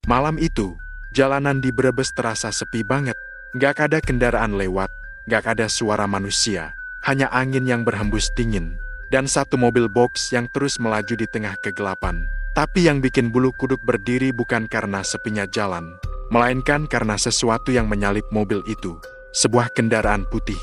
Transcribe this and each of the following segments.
Malam itu, jalanan di Brebes terasa sepi banget. Gak ada kendaraan lewat, gak ada suara manusia. Hanya angin yang berhembus dingin. Dan satu mobil box yang terus melaju di tengah kegelapan. Tapi yang bikin bulu kuduk berdiri bukan karena sepinya jalan, melainkan karena sesuatu yang menyalip mobil itu. Sebuah kendaraan putih,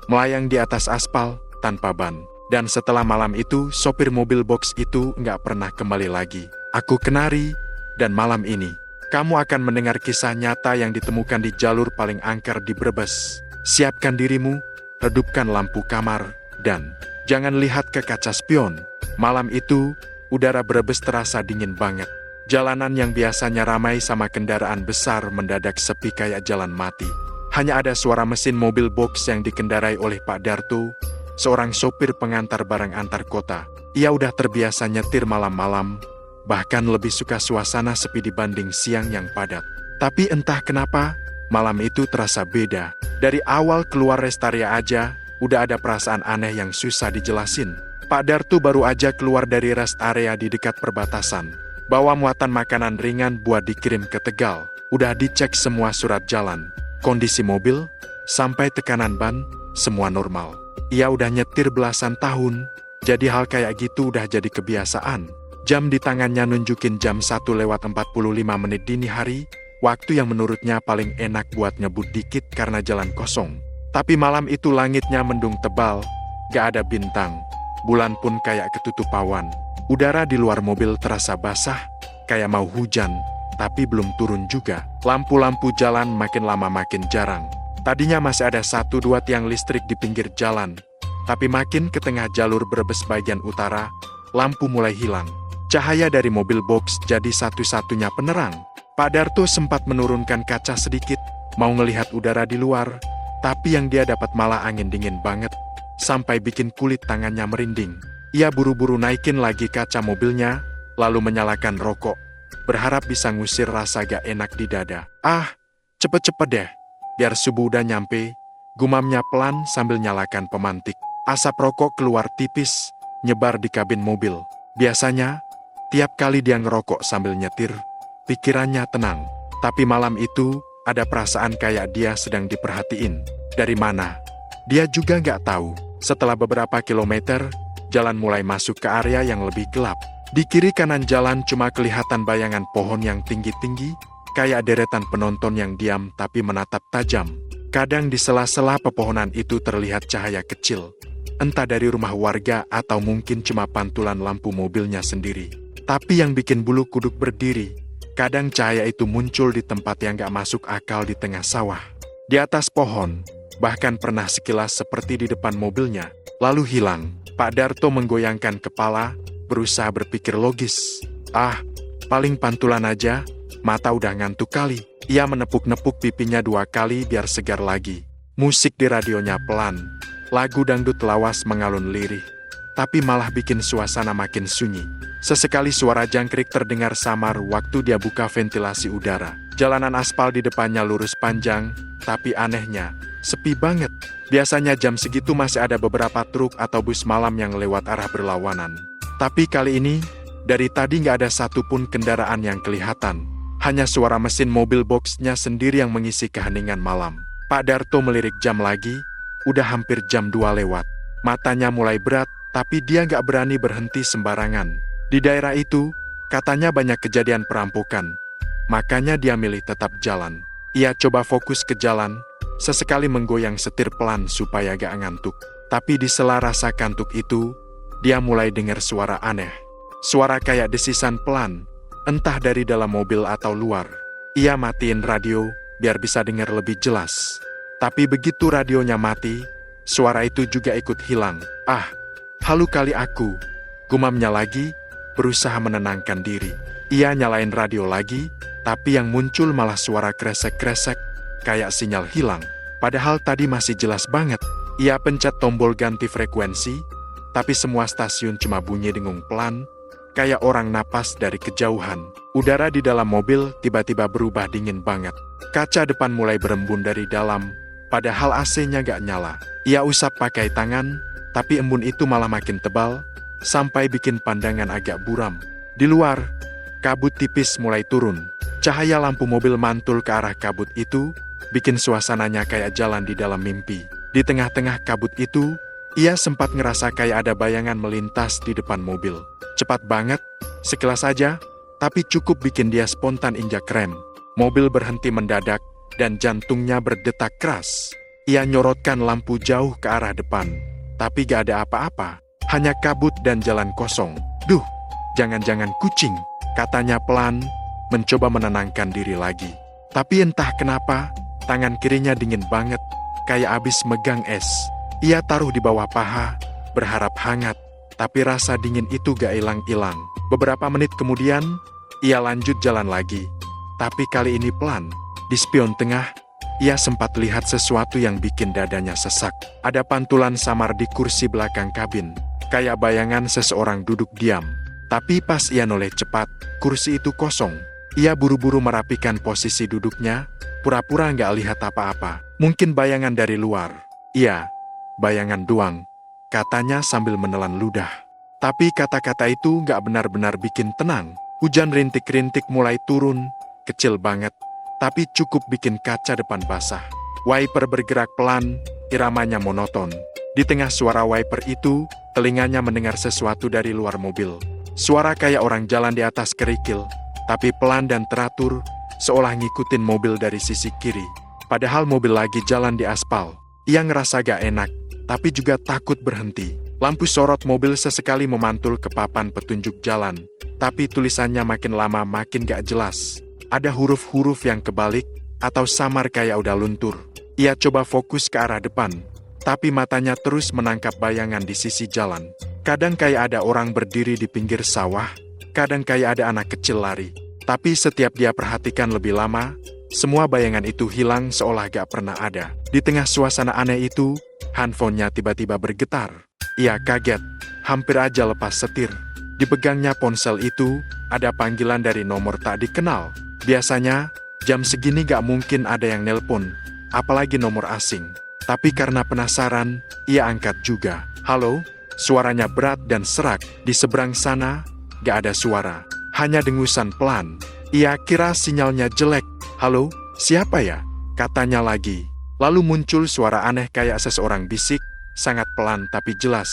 melayang di atas aspal, tanpa ban. Dan setelah malam itu, sopir mobil box itu nggak pernah kembali lagi. Aku Kenari, dan malam ini, kamu akan mendengar kisah nyata yang ditemukan di jalur paling angker di Brebes. Siapkan dirimu, redupkan lampu kamar, dan jangan lihat ke kaca spion. Malam itu, udara Brebes terasa dingin banget. Jalanan yang biasanya ramai sama kendaraan besar mendadak sepi kayak jalan mati. Hanya ada suara mesin mobil box yang dikendarai oleh Pak Darto, seorang sopir pengantar barang antar kota. Ia udah terbiasa nyetir malam-malam, bahkan lebih suka suasana sepi dibanding siang yang padat. Tapi entah kenapa, malam itu terasa beda. Dari awal keluar rest area aja, udah ada perasaan aneh yang susah dijelasin. Pak Darto baru aja keluar dari rest area di dekat perbatasan. Bawa muatan makanan ringan buat dikirim ke Tegal. Udah dicek semua surat jalan, kondisi mobil, sampai tekanan ban, semua normal. Ia udah nyetir belasan tahun, jadi hal kayak gitu udah jadi kebiasaan. Jam di tangannya nunjukin jam 1:45 dini hari, waktu yang menurutnya paling enak buat ngebut dikit karena jalan kosong. Tapi malam itu langitnya mendung tebal, gak ada bintang, bulan pun kayak ketutup awan. Udara di luar mobil terasa basah, kayak mau hujan, tapi belum turun juga. Lampu-lampu jalan makin lama makin jarang. Tadinya masih ada 1-2 tiang listrik di pinggir jalan, tapi makin ke tengah jalur Brebes bagian utara, lampu mulai hilang. Cahaya dari mobil box jadi satu-satunya penerang. Pak Darto sempat menurunkan kaca sedikit, mau ngelihat udara di luar, tapi yang dia dapat malah angin dingin banget, sampai bikin kulit tangannya merinding. Ia buru-buru naikin lagi kaca mobilnya, lalu menyalakan rokok, berharap bisa ngusir rasa gak enak di dada. Ah, cepet-cepet deh, biar subuh udah nyampe, gumamnya pelan sambil nyalakan pemantik. Asap rokok keluar tipis, nyebar di kabin mobil. Biasanya, tiap kali dia ngerokok sambil nyetir, pikirannya tenang. Tapi malam itu, ada perasaan kayak dia sedang diperhatiin. Dari mana? Dia juga gak tahu. Setelah beberapa kilometer, jalan mulai masuk ke area yang lebih gelap. Di kiri kanan jalan cuma kelihatan bayangan pohon yang tinggi-tinggi, kayak deretan penonton yang diam tapi menatap tajam. Kadang di sela-sela pepohonan itu terlihat cahaya kecil, entah dari rumah warga atau mungkin cuma pantulan lampu mobilnya sendiri. Tapi yang bikin bulu kuduk berdiri, kadang cahaya itu muncul di tempat yang gak masuk akal di tengah sawah. Di atas pohon, bahkan pernah sekilas seperti di depan mobilnya, lalu hilang. Pak Darto menggoyangkan kepala, berusaha berpikir logis. Ah, paling pantulan aja, mata udah ngantuk kali. Ia menepuk-nepuk pipinya 2 kali biar segar lagi. Musik di radionya pelan, lagu dangdut lawas mengalun lirih, tapi malah bikin suasana makin sunyi. Sesekali suara jangkrik terdengar samar waktu dia buka ventilasi udara. Jalanan aspal di depannya lurus panjang, tapi anehnya, sepi banget. Biasanya jam segitu masih ada beberapa truk atau bus malam yang lewat arah berlawanan. Tapi kali ini, dari tadi nggak ada satupun kendaraan yang kelihatan. Hanya suara mesin mobil boxnya sendiri yang mengisi keheningan malam. Pak Darto melirik jam lagi, udah hampir jam 2 lewat. Matanya mulai berat, tapi dia nggak berani berhenti sembarangan. Di daerah itu, katanya banyak kejadian perampokan. Makanya dia milih tetap jalan. Ia coba fokus ke jalan, sesekali menggoyang setir pelan supaya gak ngantuk. Tapi di sela rasa kantuk itu, dia mulai dengar suara aneh. Suara kayak desisan pelan, entah dari dalam mobil atau luar. Ia matiin radio, biar bisa dengar lebih jelas. Tapi begitu radionya mati, suara itu juga ikut hilang. Ah, halu kali aku, gumamnya lagi, berusaha menenangkan diri. Ia nyalain radio lagi, tapi yang muncul malah suara kresek-kresek, kayak sinyal hilang. Padahal tadi masih jelas banget. Ia pencet tombol ganti frekuensi, tapi semua stasiun cuma bunyi dengung pelan, kayak orang napas dari kejauhan. Udara di dalam mobil tiba-tiba berubah dingin banget. Kaca depan mulai berembun dari dalam, padahal AC-nya gak nyala. Ia usap pakai tangan, tapi embun itu malah makin tebal, sampai bikin pandangan agak buram. Di luar, kabut tipis mulai turun. Cahaya lampu mobil mantul ke arah kabut itu, bikin suasananya kayak jalan di dalam mimpi. Di tengah-tengah kabut itu, ia sempat ngerasa kayak ada bayangan melintas di depan mobil. Cepat banget, sekilas saja, tapi cukup bikin dia spontan injak rem. Mobil berhenti mendadak, dan jantungnya berdetak keras. Ia nyorotkan lampu jauh ke arah depan, tapi gak ada apa-apa. Hanya kabut dan jalan kosong. Duh, jangan-jangan kucing, katanya pelan, mencoba menenangkan diri lagi. Tapi entah kenapa, tangan kirinya dingin banget, kayak abis megang es. Ia taruh di bawah paha, berharap hangat, tapi rasa dingin itu gak hilang-hilang. Beberapa menit kemudian, ia lanjut jalan lagi. Tapi kali ini pelan. Di spion tengah, ia sempat lihat sesuatu yang bikin dadanya sesak. Ada pantulan samar di kursi belakang kabin, kayak bayangan seseorang duduk diam. Tapi pas ia noleh cepat, kursi itu kosong. Ia buru-buru merapikan posisi duduknya, pura-pura nggak lihat apa-apa. Mungkin bayangan dari luar. Iya, bayangan doang, katanya sambil menelan ludah. Tapi kata-kata itu nggak benar-benar bikin tenang. Hujan rintik-rintik mulai turun, kecil banget, tapi cukup bikin kaca depan basah. Wiper bergerak pelan, iramanya monoton. Di tengah suara wiper itu, telinganya mendengar sesuatu dari luar mobil. Suara kayak orang jalan di atas kerikil, tapi pelan dan teratur, seolah ngikutin mobil dari sisi kiri. Padahal mobil lagi jalan di aspal. Ia ngerasa gak enak, tapi juga takut berhenti. Lampu sorot mobil sesekali memantul ke papan petunjuk jalan, tapi tulisannya makin lama makin gak jelas. Ada huruf-huruf yang kebalik, atau samar kayak udah luntur. Ia coba fokus ke arah depan, tapi matanya terus menangkap bayangan di sisi jalan. Kadang kayak ada orang berdiri di pinggir sawah, kadang kayak ada anak kecil lari. Tapi setiap dia perhatikan lebih lama, semua bayangan itu hilang seolah gak pernah ada. Di tengah suasana aneh itu, handphonenya tiba-tiba bergetar. Ia kaget, hampir aja lepas setir. Dipegangnya ponsel itu, ada panggilan dari nomor tak dikenal. Biasanya, jam segini gak mungkin ada yang nelpon, apalagi nomor asing. Tapi karena penasaran, ia angkat juga. Halo? Suaranya berat dan serak. Di seberang sana, gak ada suara. Hanya dengusan pelan. Ia kira sinyalnya jelek. Halo, siapa ya? Katanya lagi. Lalu muncul suara aneh kayak seseorang bisik, sangat pelan tapi jelas.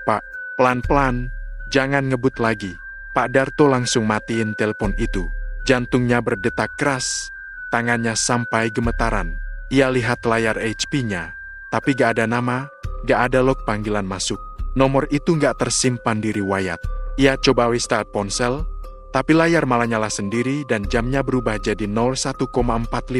Pak, pelan-pelan, jangan ngebut lagi. Pak Darto langsung matiin telepon itu. Jantungnya berdetak keras, tangannya sampai gemetaran. Ia lihat layar HP-nya, tapi gak ada nama, gak ada log panggilan masuk. Nomor itu gak tersimpan di riwayat. Ia coba restart ponsel, tapi layar malah nyala sendiri dan jamnya berubah jadi 01,45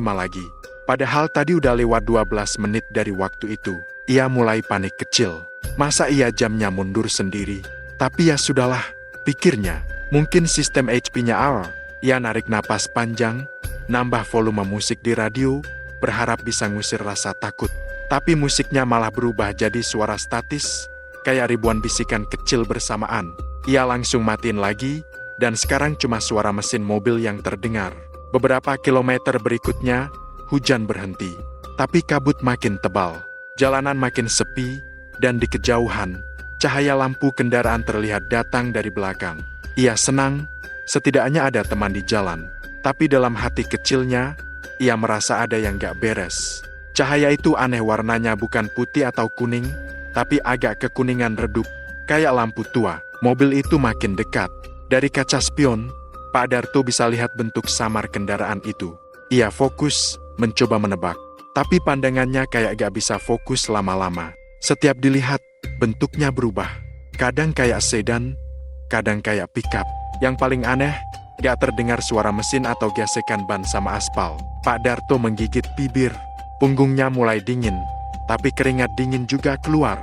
lagi. Padahal tadi udah lewat 12 menit dari waktu itu. Ia mulai panik kecil. Masa iya jamnya mundur sendiri? Tapi ya sudahlah, pikirnya. Mungkin sistem HP-nya error. Ia narik napas panjang, nambah volume musik di radio, berharap bisa ngusir rasa takut. Tapi musiknya malah berubah jadi suara statis, kayak ribuan bisikan kecil bersamaan. Ia langsung matiin lagi, dan sekarang cuma suara mesin mobil yang terdengar. Beberapa kilometer berikutnya, hujan berhenti, tapi kabut makin tebal. Jalanan makin sepi, dan di kejauhan, cahaya lampu kendaraan terlihat datang dari belakang. Ia senang, setidaknya ada teman di jalan. Tapi dalam hati kecilnya, ia merasa ada yang gak beres. Cahaya itu aneh, warnanya bukan putih atau kuning, tapi agak kekuningan redup, kayak lampu tua. Mobil itu makin dekat. Dari kaca spion, Pak Darto bisa lihat bentuk samar kendaraan itu. Ia fokus, mencoba menebak. Tapi pandangannya kayak gak bisa fokus lama-lama. Setiap dilihat, bentuknya berubah. Kadang kayak sedan, kadang kayak pickup. Yang paling aneh, gak terdengar suara mesin atau gesekan ban sama aspal. Pak Darto menggigit bibir. Punggungnya mulai dingin, tapi keringat dingin juga keluar.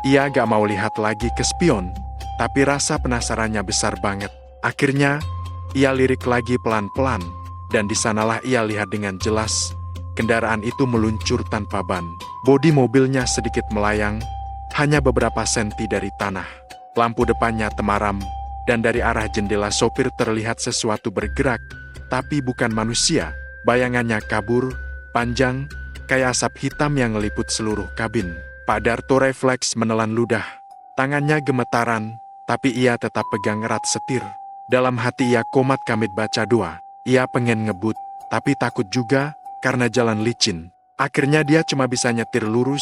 Ia gak mau lihat lagi ke spion, tapi rasa penasarannya besar banget. Akhirnya, ia lirik lagi pelan-pelan, dan di sanalah ia lihat dengan jelas, kendaraan itu meluncur tanpa ban. Bodi mobilnya sedikit melayang, hanya beberapa senti dari tanah. Lampu depannya temaram, dan dari arah jendela sopir terlihat sesuatu bergerak, tapi bukan manusia. Bayangannya kabur, panjang, kayak asap hitam yang ngeliput seluruh kabin. Pak Darto refleks menelan ludah. Tangannya gemetaran, tapi ia tetap pegang erat setir. Dalam hati ia komat kamit baca doa. Ia pengen ngebut, tapi takut juga, karena jalan licin. Akhirnya dia cuma bisa nyetir lurus,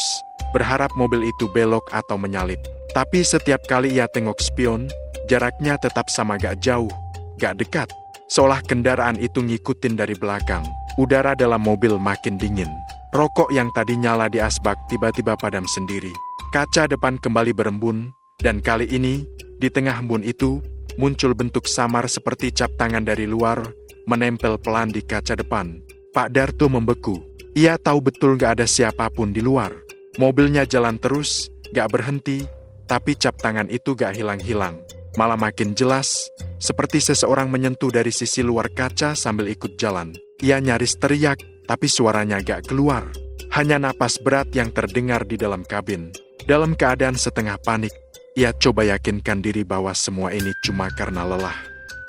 berharap mobil itu belok atau menyalip. Tapi setiap kali ia tengok spion, jaraknya tetap sama, gak jauh, gak dekat. Seolah kendaraan itu ngikutin dari belakang. Udara dalam mobil makin dingin. Rokok yang tadi nyala di asbak tiba-tiba padam sendiri. Kaca depan kembali berembun, dan kali ini, di tengah embun itu, muncul bentuk samar seperti cap tangan dari luar, menempel pelan di kaca depan. Pak Darto membeku. Ia tahu betul gak ada siapapun di luar. Mobilnya jalan terus, gak berhenti, tapi cap tangan itu gak hilang-hilang. Malah makin jelas, seperti seseorang menyentuh dari sisi luar kaca sambil ikut jalan. Ia nyaris teriak, tapi suaranya gak keluar. Hanya napas berat yang terdengar di dalam kabin. Dalam keadaan setengah panik, ia coba yakinkan diri bahwa semua ini cuma karena lelah.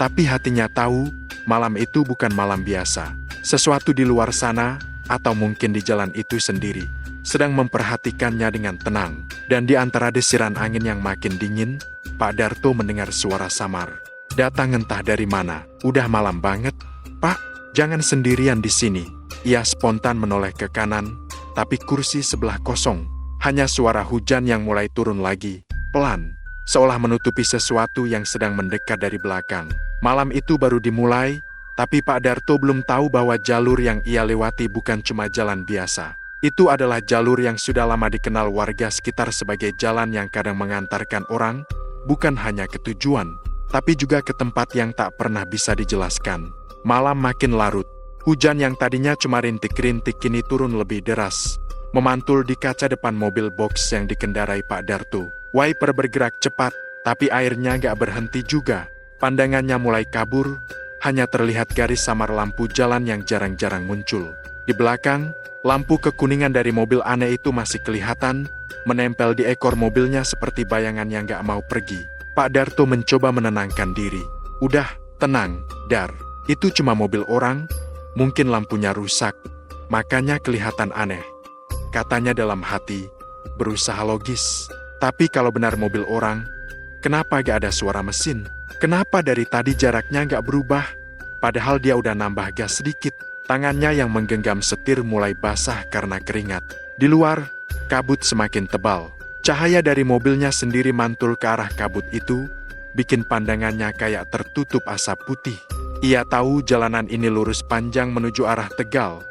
Tapi hatinya tahu, malam itu bukan malam biasa. Sesuatu di luar sana, atau mungkin di jalan itu sendiri, sedang memperhatikannya dengan tenang. Dan di antara desiran angin yang makin dingin, Pak Darto mendengar suara samar. Datang entah dari mana. Udah malam banget. Pak, jangan sendirian di sini. Ia spontan menoleh ke kanan, tapi kursi sebelah kosong. Hanya suara hujan yang mulai turun lagi, pelan, seolah menutupi sesuatu yang sedang mendekat dari belakang. Malam itu baru dimulai, tapi Pak Darto belum tahu bahwa jalur yang ia lewati bukan cuma jalan biasa. Itu adalah jalur yang sudah lama dikenal warga sekitar sebagai jalan yang kadang mengantarkan orang, bukan hanya ke tujuan, tapi juga ke tempat yang tak pernah bisa dijelaskan. Malam makin larut. Hujan yang tadinya cuma rintik-rintik kini turun lebih deras, memantul di kaca depan mobil box yang dikendarai Pak Darto. Wiper bergerak cepat, tapi airnya gak berhenti juga. Pandangannya mulai kabur, hanya terlihat garis samar lampu jalan yang jarang-jarang muncul. Di belakang, lampu kekuningan dari mobil aneh itu masih kelihatan, menempel di ekor mobilnya seperti bayangan yang gak mau pergi. Pak Darto mencoba menenangkan diri. Udah, tenang, Dar. Itu cuma mobil orang, mungkin lampunya rusak, makanya kelihatan aneh. Katanya dalam hati, berusaha logis. Tapi kalau benar mobil orang, kenapa gak ada suara mesin? Kenapa dari tadi jaraknya gak berubah? Padahal dia udah nambah gas sedikit. Tangannya yang menggenggam setir mulai basah karena keringat. Di luar, kabut semakin tebal. Cahaya dari mobilnya sendiri mantul ke arah kabut itu, bikin pandangannya kayak tertutup asap putih. Ia tahu jalanan ini lurus panjang menuju arah Tegal,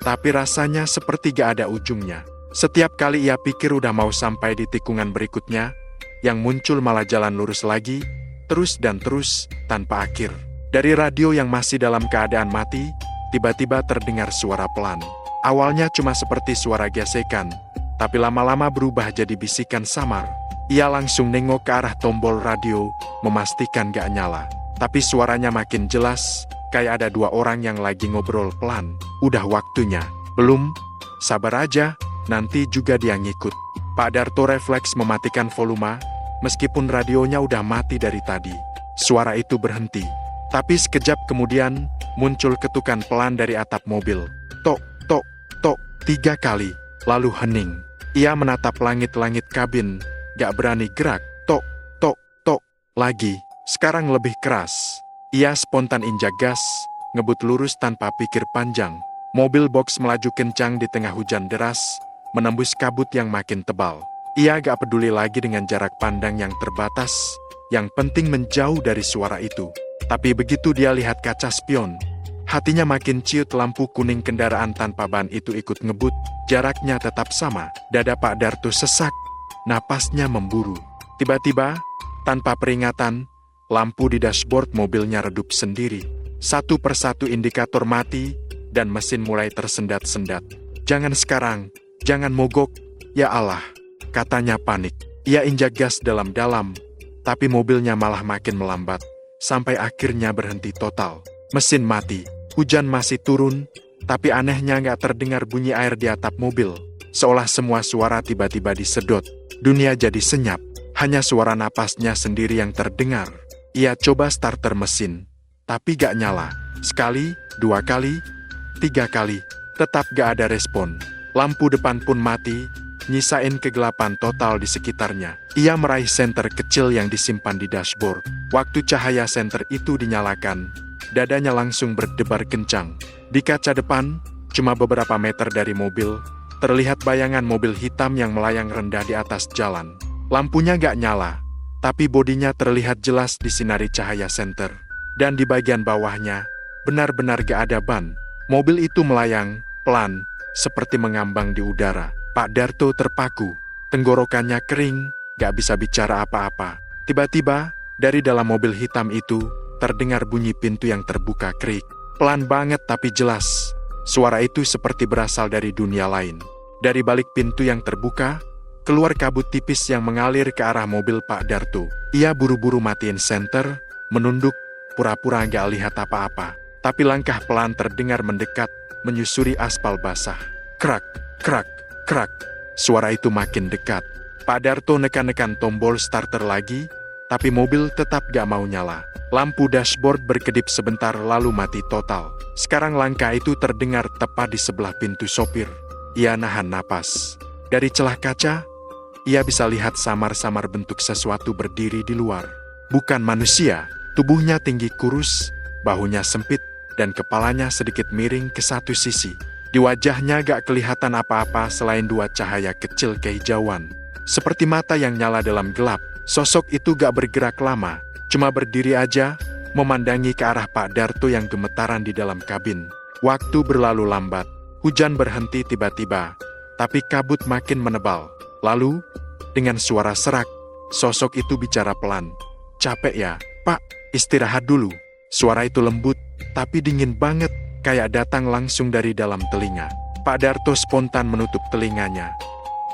tapi rasanya seperti gak ada ujungnya. Setiap kali ia pikir udah mau sampai di tikungan berikutnya, yang muncul malah jalan lurus lagi, terus dan terus, tanpa akhir. Dari radio yang masih dalam keadaan mati, tiba-tiba terdengar suara pelan. Awalnya cuma seperti suara gesekan, tapi lama-lama berubah jadi bisikan samar. Ia langsung nengok ke arah tombol radio, memastikan gak nyala. Tapi suaranya makin jelas, kayak ada dua orang yang lagi ngobrol pelan. Udah waktunya. Belum? Sabar aja, nanti juga dia ngikut. Pak Darto refleks mematikan volume, meskipun radionya udah mati dari tadi. Suara itu berhenti. Tapi sekejap kemudian, muncul ketukan pelan dari atap mobil. Tok, tok, tok, 3 kali. Lalu hening. Ia menatap langit-langit kabin, gak berani gerak. Tok, tok, tok, lagi. Sekarang lebih keras. Ia spontan injak gas, ngebut lurus tanpa pikir panjang. Mobil box melaju kencang di tengah hujan deras, menembus kabut yang makin tebal. Ia gak peduli lagi dengan jarak pandang yang terbatas, yang penting menjauh dari suara itu. Tapi begitu dia lihat kaca spion, hatinya makin ciut. Lampu kuning kendaraan tanpa ban itu ikut ngebut, jaraknya tetap sama. Dada Pak Darto sesak, napasnya memburu. Tiba-tiba, tanpa peringatan, lampu di dashboard mobilnya redup sendiri. Satu persatu indikator mati, dan mesin mulai tersendat-sendat. Jangan sekarang, jangan mogok, ya Allah, katanya panik. Ia injak gas dalam-dalam, tapi mobilnya malah makin melambat, sampai akhirnya berhenti total. Mesin mati, hujan masih turun, tapi anehnya gak terdengar bunyi air di atap mobil. Seolah semua suara tiba-tiba disedot, dunia jadi senyap, hanya suara napasnya sendiri yang terdengar. Ia coba starter mesin, tapi gak nyala. Sekali, 2 kali, 3 kali, tetap gak ada respon. Lampu depan pun mati, nyisain kegelapan total di sekitarnya. Ia meraih senter kecil yang disimpan di dashboard. Waktu cahaya senter itu dinyalakan, dadanya langsung berdebar kencang. Di kaca depan, cuma beberapa meter dari mobil, terlihat bayangan mobil hitam yang melayang rendah di atas jalan. Lampunya gak nyala, tapi bodinya terlihat jelas disinari cahaya senter. Dan di bagian bawahnya, benar-benar gak ada ban. Mobil itu melayang, pelan, seperti mengambang di udara. Pak Darto terpaku, tenggorokannya kering, gak bisa bicara apa-apa. Tiba-tiba, dari dalam mobil hitam itu, terdengar bunyi pintu yang terbuka krik. Pelan banget tapi jelas. Suara itu seperti berasal dari dunia lain. Dari balik pintu yang terbuka, keluar kabut tipis yang mengalir ke arah mobil Pak Darto. Ia buru-buru matiin senter, menunduk, pura-pura gak lihat apa-apa. Tapi langkah pelan terdengar mendekat, menyusuri aspal basah. Krak, krak, krak. Suara itu makin dekat. Pak Darto nekan-nekan tombol starter lagi, tapi mobil tetap gak mau nyala. Lampu dashboard berkedip sebentar lalu mati total. Sekarang langkah itu terdengar tepat di sebelah pintu sopir. Ia nahan napas. Dari celah kaca, ia bisa lihat samar-samar bentuk sesuatu berdiri di luar. Bukan manusia, tubuhnya tinggi kurus, bahunya sempit, dan kepalanya sedikit miring ke satu sisi. Di wajahnya gak kelihatan apa-apa selain dua cahaya kecil kehijauan. Seperti mata yang nyala dalam gelap. Sosok itu gak bergerak lama, cuma berdiri aja, memandangi ke arah Pak Darto yang gemetaran di dalam kabin. Waktu berlalu lambat, hujan berhenti tiba-tiba, tapi kabut makin menebal. Lalu, dengan suara serak, sosok itu bicara pelan. "Capek ya, Pak? Istirahat dulu." Suara itu lembut, tapi dingin banget, kayak datang langsung dari dalam telinga. Pak Darto spontan menutup telinganya.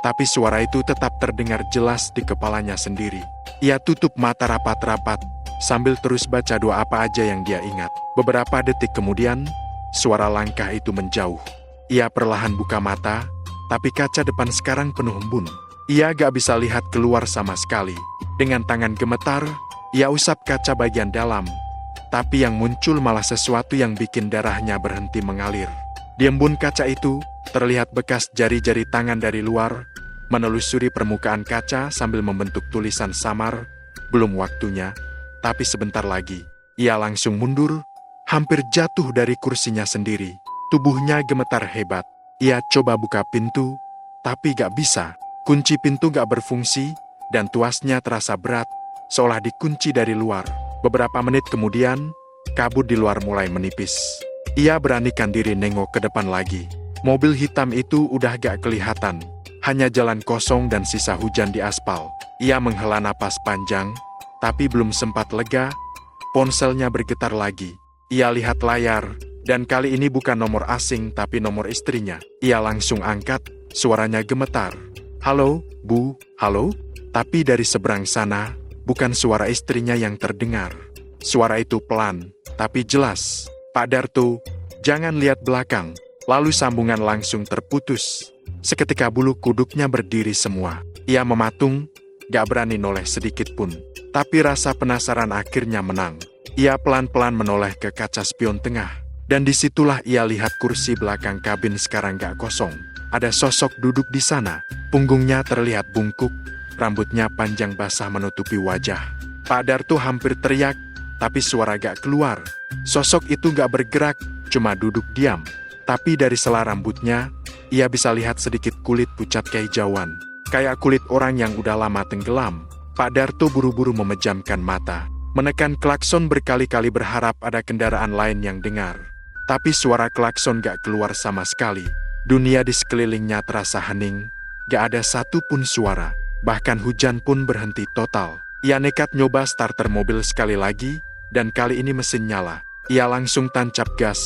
Tapi suara itu tetap terdengar jelas di kepalanya sendiri. Ia tutup mata rapat-rapat, sambil terus baca doa apa aja yang dia ingat. Beberapa detik kemudian, suara langkah itu menjauh. Ia perlahan buka mata, tapi kaca depan sekarang penuh embun. Ia gak bisa lihat keluar sama sekali. Dengan tangan gemetar, ia usap kaca bagian dalam. Tapi yang muncul malah sesuatu yang bikin darahnya berhenti mengalir. Di embun kaca itu, terlihat bekas jari-jari tangan dari luar, menelusuri permukaan kaca sambil membentuk tulisan samar, "Belum waktunya." Tapi sebentar lagi, ia langsung mundur, hampir jatuh dari kursinya sendiri. Tubuhnya gemetar hebat. Ia coba buka pintu, tapi gak bisa. Kunci pintu gak berfungsi, dan tuasnya terasa berat, seolah dikunci dari luar. Beberapa menit kemudian, kabut di luar mulai menipis. Ia beranikan diri nengok ke depan lagi. Mobil hitam itu udah gak kelihatan. Hanya jalan kosong dan sisa hujan di aspal. Ia menghela napas panjang, tapi belum sempat lega, ponselnya bergetar lagi. Ia lihat layar, dan kali ini bukan nomor asing tapi nomor istrinya. Ia langsung angkat, suaranya gemetar. "Halo, Bu, halo?" Tapi dari seberang sana, bukan suara istrinya yang terdengar. Suara itu pelan, tapi jelas. "Pak Darto, jangan lihat belakang." Lalu sambungan langsung terputus. Seketika bulu kuduknya berdiri semua. Ia mematung, gak berani noleh sedikit pun. Tapi rasa penasaran akhirnya menang. Ia pelan-pelan menoleh ke kaca spion tengah. Dan disitulah ia lihat kursi belakang kabin sekarang gak kosong. Ada sosok duduk di sana. Punggungnya terlihat bungkuk, rambutnya panjang basah menutupi wajah. Pak Darto hampir teriak, tapi suara gak keluar. Sosok itu gak bergerak, cuma duduk diam. Tapi dari sela rambutnya, ia bisa lihat sedikit kulit pucat kehijauan. Kayak kulit orang yang udah lama tenggelam. Pak Darto buru-buru memejamkan mata. Menekan klakson berkali-kali berharap ada kendaraan lain yang dengar. Tapi suara klakson gak keluar sama sekali. Dunia di sekelilingnya terasa hening. Gak ada satupun suara. Bahkan hujan pun berhenti total. Ia nekat nyoba starter mobil sekali lagi, dan kali ini mesin nyala. Ia langsung tancap gas,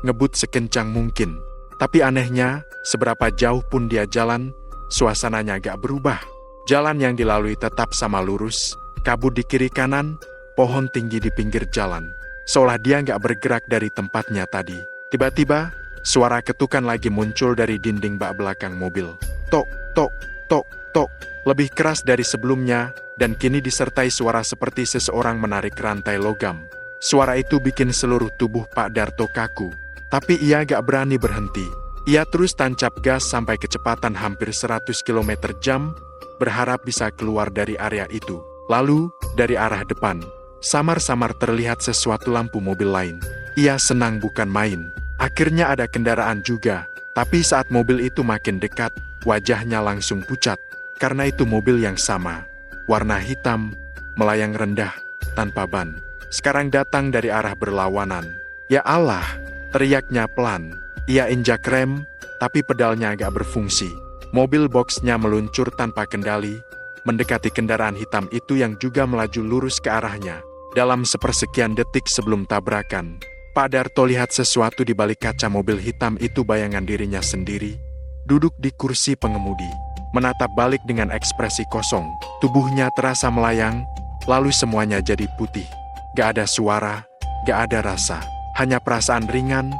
ngebut sekencang mungkin. Tapi anehnya, seberapa jauh pun dia jalan, suasananya gak berubah. Jalan yang dilalui tetap sama lurus, kabut di kiri kanan, pohon tinggi di pinggir jalan. Seolah dia gak bergerak dari tempatnya tadi. Tiba-tiba, suara ketukan lagi muncul dari dinding bak belakang mobil. Tok, tok, tok, tok. Lebih keras dari sebelumnya, dan kini disertai suara seperti seseorang menarik rantai logam. Suara itu bikin seluruh tubuh Pak Darto kaku. Tapi ia gak berani berhenti. Ia terus tancap gas sampai kecepatan hampir 100 km/jam, berharap bisa keluar dari area itu. Lalu, dari arah depan, samar-samar terlihat sesuatu lampu mobil lain. Ia senang bukan main. Akhirnya ada kendaraan juga. Tapi saat mobil itu makin dekat, wajahnya langsung pucat. Karena itu mobil yang sama. Warna hitam, melayang rendah, tanpa ban. Sekarang datang dari arah berlawanan. Ya Allah, teriaknya pelan. Ia injak rem, tapi pedalnya agak berfungsi. Mobil boxnya meluncur tanpa kendali, mendekati kendaraan hitam itu yang juga melaju lurus ke arahnya. Dalam sepersekian detik sebelum tabrakan, Pak Darto lihat sesuatu di balik kaca mobil hitam itu, bayangan dirinya sendiri, duduk di kursi pengemudi, menatap balik dengan ekspresi kosong. Tubuhnya terasa melayang, lalu semuanya jadi putih. Gak ada suara, gak ada rasa, hanya perasaan ringan,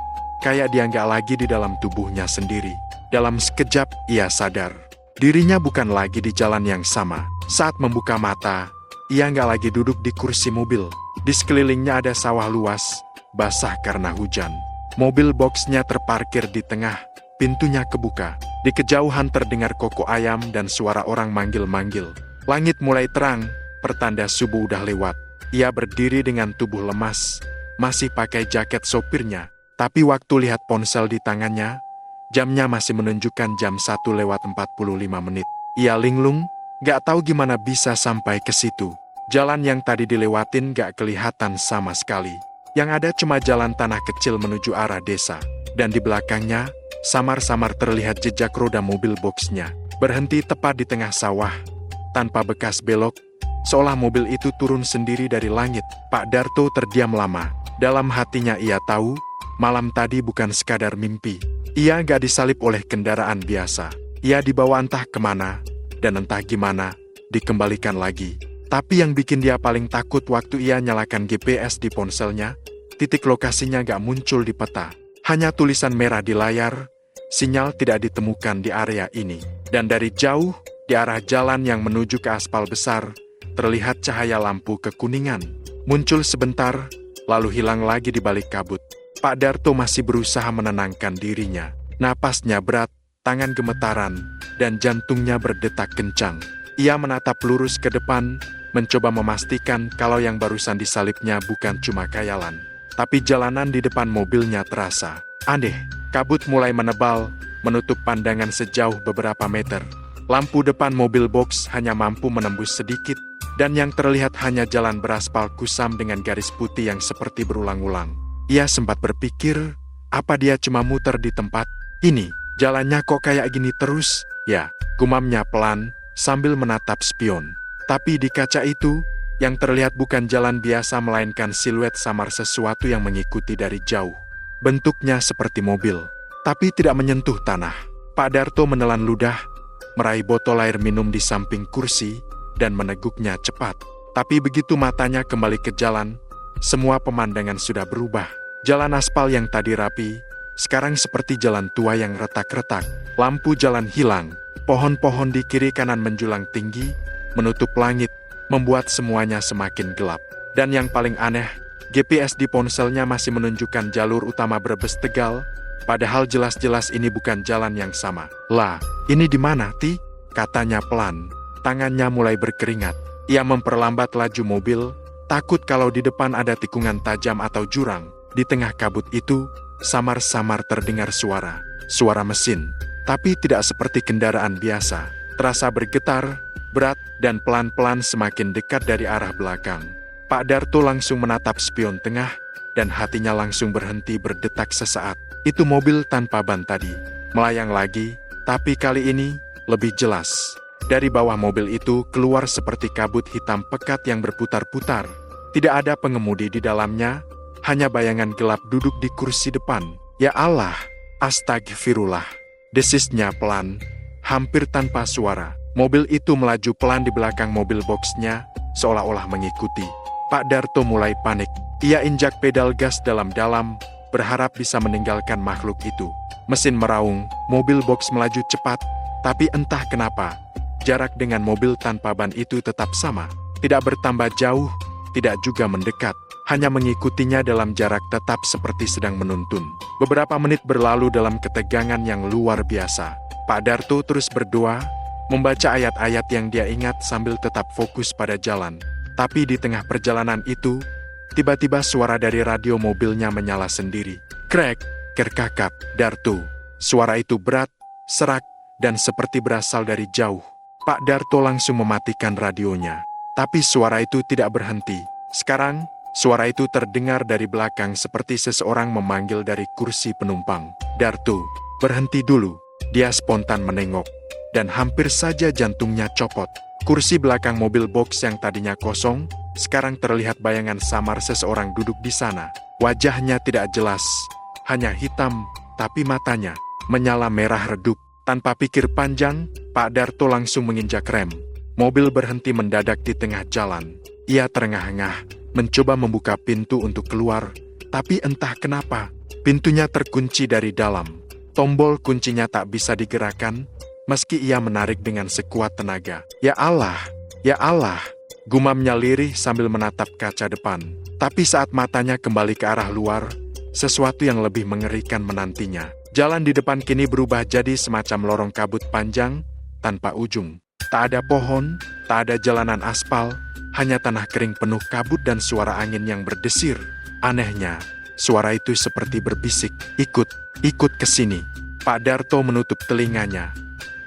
kayak dia gak lagi di dalam tubuhnya sendiri. Dalam sekejap, ia sadar. Dirinya bukan lagi di jalan yang sama. Saat membuka mata, ia gak lagi duduk di kursi mobil. Di sekelilingnya ada sawah luas, basah karena hujan. Mobil boxnya terparkir di tengah, pintunya kebuka. Di kejauhan terdengar kokok ayam dan suara orang manggil-manggil. Langit mulai terang, pertanda subuh udah lewat. Ia berdiri dengan tubuh lemas, masih pakai jaket sopirnya. Tapi waktu lihat ponsel di tangannya, jamnya masih menunjukkan jam 1:45. Ia linglung, gak tahu gimana bisa sampai ke situ. Jalan yang tadi dilewatin gak kelihatan sama sekali. Yang ada cuma jalan tanah kecil menuju arah desa. Dan di belakangnya, samar-samar terlihat jejak roda mobil boxnya. Berhenti tepat di tengah sawah, tanpa bekas belok, seolah mobil itu turun sendiri dari langit. Pak Darto terdiam lama. Dalam hatinya ia tahu, malam tadi bukan sekadar mimpi. Ia gak disalip oleh kendaraan biasa. Ia dibawa entah kemana, dan entah gimana, dikembalikan lagi. Tapi yang bikin dia paling takut waktu ia nyalakan GPS di ponselnya, titik lokasinya gak muncul di peta. Hanya tulisan merah di layar, sinyal tidak ditemukan di area ini. Dan dari jauh, di arah jalan yang menuju ke aspal besar, terlihat cahaya lampu kekuningan. Muncul sebentar, lalu hilang lagi di balik kabut. Pak Darto masih berusaha menenangkan dirinya. Napasnya berat, tangan gemetaran, dan jantungnya berdetak kencang. Ia menatap lurus ke depan, mencoba memastikan kalau yang barusan disalipnya bukan cuma khayalan. Tapi jalanan di depan mobilnya terasa aneh. Kabut mulai menebal, menutup pandangan sejauh beberapa meter. Lampu depan mobil box hanya mampu menembus sedikit, dan yang terlihat hanya jalan beraspal kusam dengan garis putih yang seperti berulang-ulang. Ia sempat berpikir, apa dia cuma muter di tempat ini? Jalannya kok kayak gini terus? Ya, gumamnya pelan, sambil menatap spion. Tapi di kaca itu, yang terlihat bukan jalan biasa melainkan siluet samar sesuatu yang mengikuti dari jauh. Bentuknya seperti mobil, tapi tidak menyentuh tanah. Pak Darto menelan ludah, meraih botol air minum di samping kursi, dan meneguknya cepat. Tapi begitu matanya kembali ke jalan, semua pemandangan sudah berubah. Jalan aspal yang tadi rapi, sekarang seperti jalan tua yang retak-retak. Lampu jalan hilang, pohon-pohon di kiri kanan menjulang tinggi, menutup langit, membuat semuanya semakin gelap. Dan yang paling aneh, GPS di ponselnya masih menunjukkan jalur utama Brebes Tegal, padahal jelas-jelas ini bukan jalan yang sama. Lah, ini di mana, Ti? Katanya pelan. Tangannya mulai berkeringat. Ia memperlambat laju mobil, takut kalau di depan ada tikungan tajam atau jurang. Di tengah kabut itu, samar-samar terdengar suara. Suara mesin, tapi tidak seperti kendaraan biasa. Terasa bergetar, berat, dan pelan-pelan semakin dekat dari arah belakang. Pak Darto langsung menatap spion tengah, dan hatinya langsung berhenti berdetak sesaat. Itu mobil tanpa ban tadi. Melayang lagi, tapi kali ini lebih jelas. Dari bawah mobil itu keluar seperti kabut hitam pekat yang berputar-putar. Tidak ada pengemudi di dalamnya, hanya bayangan gelap duduk di kursi depan. Ya Allah, astagfirullah. Desisnya pelan, hampir tanpa suara. Mobil itu melaju pelan di belakang mobil boxnya, seolah-olah mengikuti. Pak Darto mulai panik. Ia injak pedal gas dalam-dalam, berharap bisa meninggalkan makhluk itu. Mesin meraung, mobil box melaju cepat, tapi entah kenapa, jarak dengan mobil tanpa ban itu tetap sama. Tidak bertambah jauh, tidak juga mendekat, hanya mengikutinya dalam jarak tetap seperti sedang menuntun. Beberapa menit berlalu dalam ketegangan yang luar biasa. Pak Darto terus berdoa, membaca ayat-ayat yang dia ingat sambil tetap fokus pada jalan. Tapi di tengah perjalanan itu, tiba-tiba suara dari radio mobilnya menyala sendiri. Krek, kerkakak, Darto. Suara itu berat, serak, dan seperti berasal dari jauh. Pak Darto langsung mematikan radionya. Tapi suara itu tidak berhenti. Sekarang, suara itu terdengar dari belakang seperti seseorang memanggil dari kursi penumpang. Darto, berhenti dulu. Dia spontan menengok. Dan hampir saja jantungnya copot. Kursi belakang mobil box yang tadinya kosong, sekarang terlihat bayangan samar seseorang duduk di sana. Wajahnya tidak jelas, hanya hitam, tapi matanya menyala merah redup. Tanpa pikir panjang, Pak Darto langsung menginjak rem. Mobil berhenti mendadak di tengah jalan. Ia terengah-engah, mencoba membuka pintu untuk keluar, tapi entah kenapa, pintunya terkunci dari dalam. Tombol kuncinya tak bisa digerakkan, meski ia menarik dengan sekuat tenaga. Ya Allah, gumamnya lirih sambil menatap kaca depan. Tapi saat matanya kembali ke arah luar, sesuatu yang lebih mengerikan menantinya. Jalan di depan kini berubah jadi semacam lorong kabut panjang, tanpa ujung. Tak ada pohon, tak ada jalanan aspal, hanya tanah kering penuh kabut dan suara angin yang berdesir. Anehnya, suara itu seperti berbisik, ikut ke sini. Pak Darto menutup telinganya.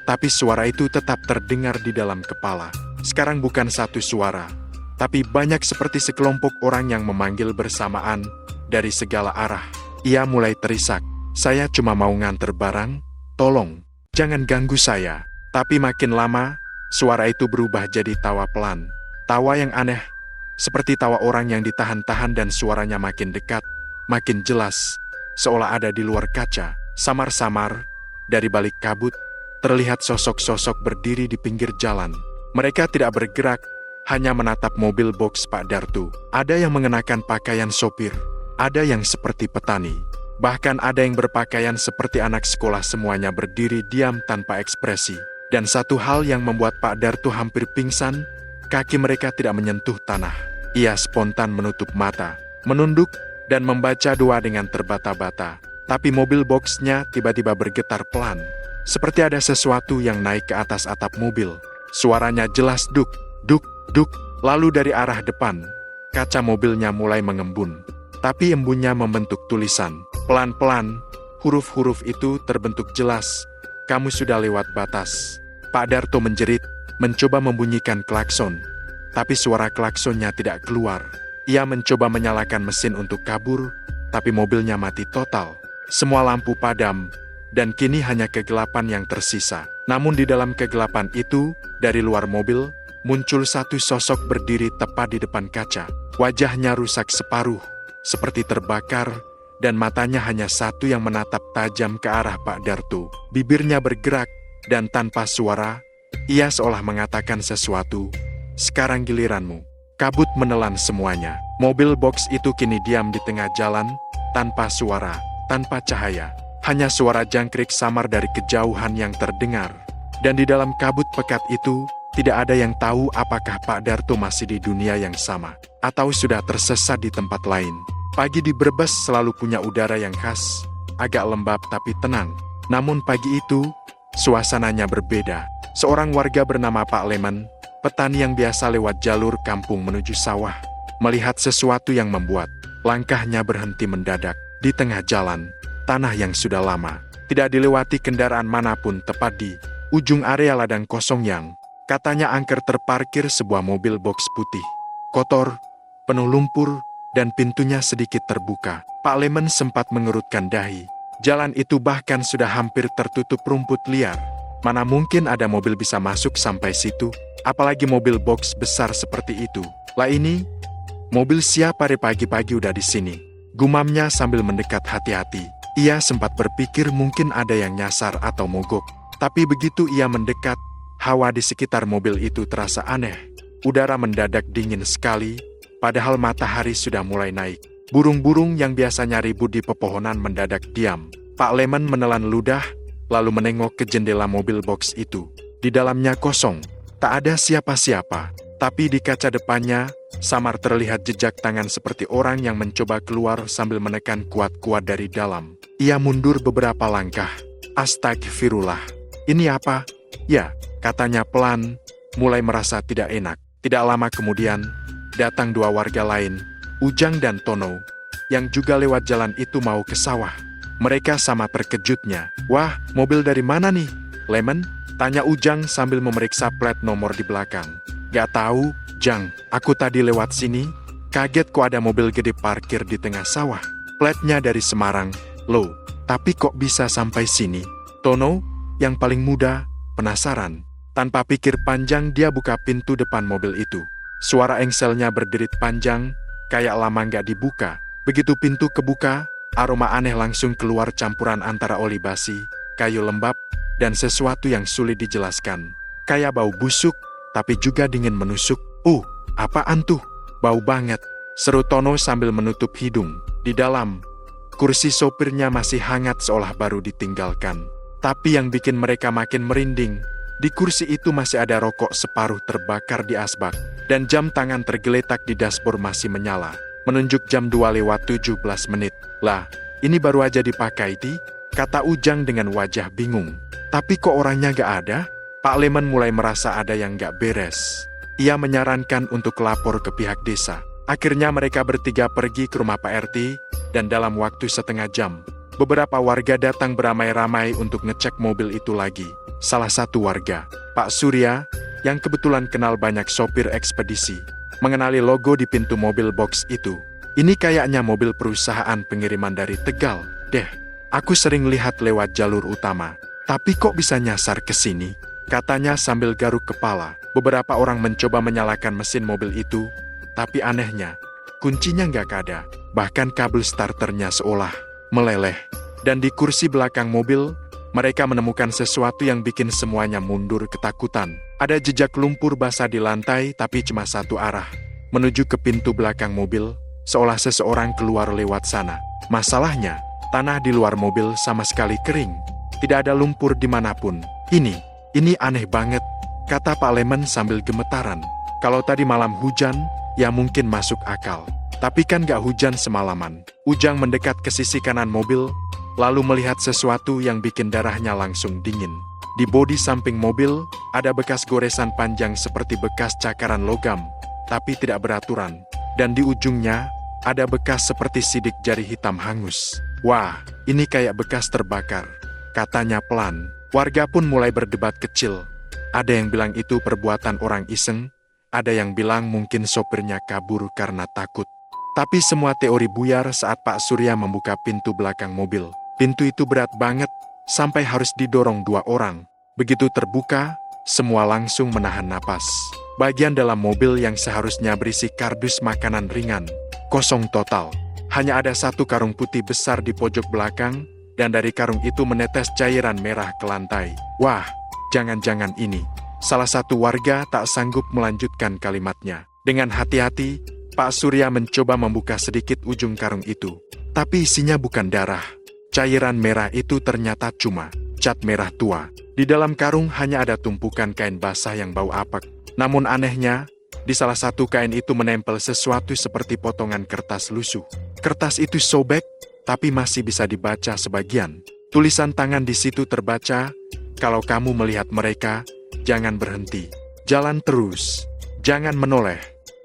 Tapi suara itu tetap terdengar di dalam kepala. Sekarang bukan satu suara, tapi banyak seperti sekelompok orang yang memanggil bersamaan dari segala arah. Ia mulai terisak. Saya cuma mau nganter barang, tolong, jangan ganggu saya. Tapi makin lama, suara itu berubah jadi tawa pelan. Tawa yang aneh, seperti tawa orang yang ditahan-tahan dan suaranya makin dekat, makin jelas, seolah ada di luar kaca. Samar-samar, dari balik kabut, terlihat sosok-sosok berdiri di pinggir jalan. Mereka tidak bergerak, hanya menatap mobil box Pak Darto. Ada yang mengenakan pakaian sopir, ada yang seperti petani. Bahkan ada yang berpakaian seperti anak sekolah, semuanya berdiri diam tanpa ekspresi. Dan satu hal yang membuat Pak Darto hampir pingsan, kaki mereka tidak menyentuh tanah. Ia spontan menutup mata, menunduk, dan membaca doa dengan terbata-bata. Tapi mobil boxnya tiba-tiba bergetar pelan. Seperti ada sesuatu yang naik ke atas atap mobil. Suaranya jelas duk, duk, duk. Lalu dari arah depan, kaca mobilnya mulai mengembun. Tapi embunnya membentuk tulisan. Pelan-pelan, huruf-huruf itu terbentuk jelas. Kamu sudah lewat batas. Pak Darto menjerit, mencoba membunyikan klakson. Tapi suara klaksonnya tidak keluar. Ia mencoba menyalakan mesin untuk kabur, tapi mobilnya mati total. Semua lampu padam, dan kini hanya kegelapan yang tersisa. Namun di dalam kegelapan itu, dari luar mobil, muncul satu sosok berdiri tepat di depan kaca. Wajahnya rusak separuh, seperti terbakar, dan matanya hanya satu yang menatap tajam ke arah Pak Darto. Bibirnya bergerak, dan tanpa suara, ia seolah mengatakan sesuatu. Sekarang giliranmu. Kabut menelan semuanya. Mobil box itu kini diam di tengah jalan, tanpa suara, tanpa cahaya. Hanya suara jangkrik samar dari kejauhan yang terdengar. Dan di dalam kabut pekat itu, tidak ada yang tahu apakah Pak Darto masih di dunia yang sama, atau sudah tersesat di tempat lain. Pagi di Brebes selalu punya udara yang khas, agak lembab tapi tenang. Namun pagi itu, suasananya berbeda. Seorang warga bernama Pak Leman, petani yang biasa lewat jalur kampung menuju sawah, melihat sesuatu yang membuat langkahnya berhenti mendadak. Di tengah jalan, tanah yang sudah lama tidak dilewati kendaraan manapun, tepat di ujung area ladang kosong yang katanya angker, terparkir sebuah mobil box putih, kotor, penuh lumpur, dan pintunya sedikit terbuka. Pak Leman sempat mengerutkan dahi. Jalan itu bahkan sudah hampir tertutup rumput liar. Mana mungkin ada mobil bisa masuk sampai situ, apalagi mobil box besar seperti itu. Lah ini, mobil siapa pagi-pagi udah di sini? Gumamnya sambil mendekat hati-hati. Ia sempat berpikir mungkin ada yang nyasar atau mogok. Tapi begitu ia mendekat, hawa di sekitar mobil itu terasa aneh. Udara mendadak dingin sekali, padahal matahari sudah mulai naik. Burung-burung yang biasanya ribut di pepohonan mendadak diam. Pak Leman menelan ludah, lalu menengok ke jendela mobil box itu. Di dalamnya kosong, tak ada siapa-siapa. Tapi di kaca depannya, samar terlihat jejak tangan seperti orang yang mencoba keluar sambil menekan kuat-kuat dari dalam. Ia mundur beberapa langkah. Astagfirullah. Ini apa? Ya, katanya pelan, mulai merasa tidak enak. Tidak lama kemudian, datang dua warga lain. Ujang dan Tono, yang juga lewat jalan itu mau ke sawah. Mereka sama terkejutnya. Wah, mobil dari mana nih, Lemon? Tanya Ujang sambil memeriksa plat nomor di belakang. Gak tahu, Jang, aku tadi lewat sini, kaget kok ada mobil gede parkir di tengah sawah. Platnya dari Semarang, loh, tapi kok bisa sampai sini? Tono, yang paling muda, penasaran. Tanpa pikir panjang dia buka pintu depan mobil itu. Suara engselnya berderit panjang, kayak lama nggak dibuka. Begitu pintu kebuka, aroma aneh langsung keluar campuran antara oli basi, kayu lembab, dan sesuatu yang sulit dijelaskan. Kayak bau busuk, tapi juga dingin menusuk. Apaan tuh? Bau banget, seru Tono sambil menutup hidung. Di dalam, kursi sopirnya masih hangat seolah baru ditinggalkan. Tapi yang bikin mereka makin merinding, di kursi itu masih ada rokok separuh terbakar di asbak, dan jam tangan tergeletak di dashboard masih menyala, menunjuk jam 2:17. Lah, ini baru aja dipakai kata Ujang dengan wajah bingung. Tapi kok orangnya gak ada? Pak Lemon mulai merasa ada yang gak beres. Ia menyarankan untuk lapor ke pihak desa. Akhirnya mereka bertiga pergi ke rumah Pak RT, dan dalam waktu setengah jam, beberapa warga datang beramai-ramai untuk ngecek mobil itu lagi. Salah satu warga, Pak Surya, yang kebetulan kenal banyak sopir ekspedisi, mengenali logo di pintu mobil box itu. Ini kayaknya mobil perusahaan pengiriman dari Tegal, deh. Aku sering lihat lewat jalur utama, tapi kok bisa nyasar ke sini? Katanya sambil garuk kepala. Beberapa orang mencoba menyalakan mesin mobil itu, tapi anehnya, kuncinya nggak ada. Bahkan kabel starternya seolah meleleh. Dan di kursi belakang mobil, mereka menemukan sesuatu yang bikin semuanya mundur ketakutan. Ada jejak lumpur basah di lantai, tapi cuma satu arah, menuju ke pintu belakang mobil, seolah seseorang keluar lewat sana. Masalahnya, tanah di luar mobil sama sekali kering. Tidak ada lumpur dimanapun. Ini aneh banget, kata Pak Lemon sambil gemetaran. Kalau tadi malam hujan, ya mungkin masuk akal. Tapi kan gak hujan semalaman. Ujang mendekat ke sisi kanan mobil, lalu melihat sesuatu yang bikin darahnya langsung dingin. Di bodi samping mobil, ada bekas goresan panjang seperti bekas cakaran logam, tapi tidak beraturan. Dan di ujungnya, ada bekas seperti sidik jari hitam hangus. Wah, ini kayak bekas terbakar, katanya pelan. Warga pun mulai berdebat kecil. Ada yang bilang itu perbuatan orang iseng, ada yang bilang mungkin sopirnya kabur karena takut. Tapi semua teori buyar saat Pak Surya membuka pintu belakang mobil. Pintu itu berat banget, sampai harus didorong 2 orang. Begitu terbuka, semua langsung menahan napas. Bagian dalam mobil yang seharusnya berisi kardus makanan ringan, kosong total. Hanya ada satu karung putih besar di pojok belakang, dan dari karung itu menetes cairan merah ke lantai. Wah, jangan-jangan ini. Salah satu warga tak sanggup melanjutkan kalimatnya. Dengan hati-hati, Pak Surya mencoba membuka sedikit ujung karung itu. Tapi isinya bukan darah. Cairan merah itu ternyata cuma cat merah tua. Di dalam karung hanya ada tumpukan kain basah yang bau apek. Namun anehnya, di salah satu kain itu menempel sesuatu seperti potongan kertas lusuh. Kertas itu sobek, tapi masih bisa dibaca sebagian. Tulisan tangan di situ terbaca, "Kalau kamu melihat mereka, jangan berhenti. Jalan terus. Jangan menoleh."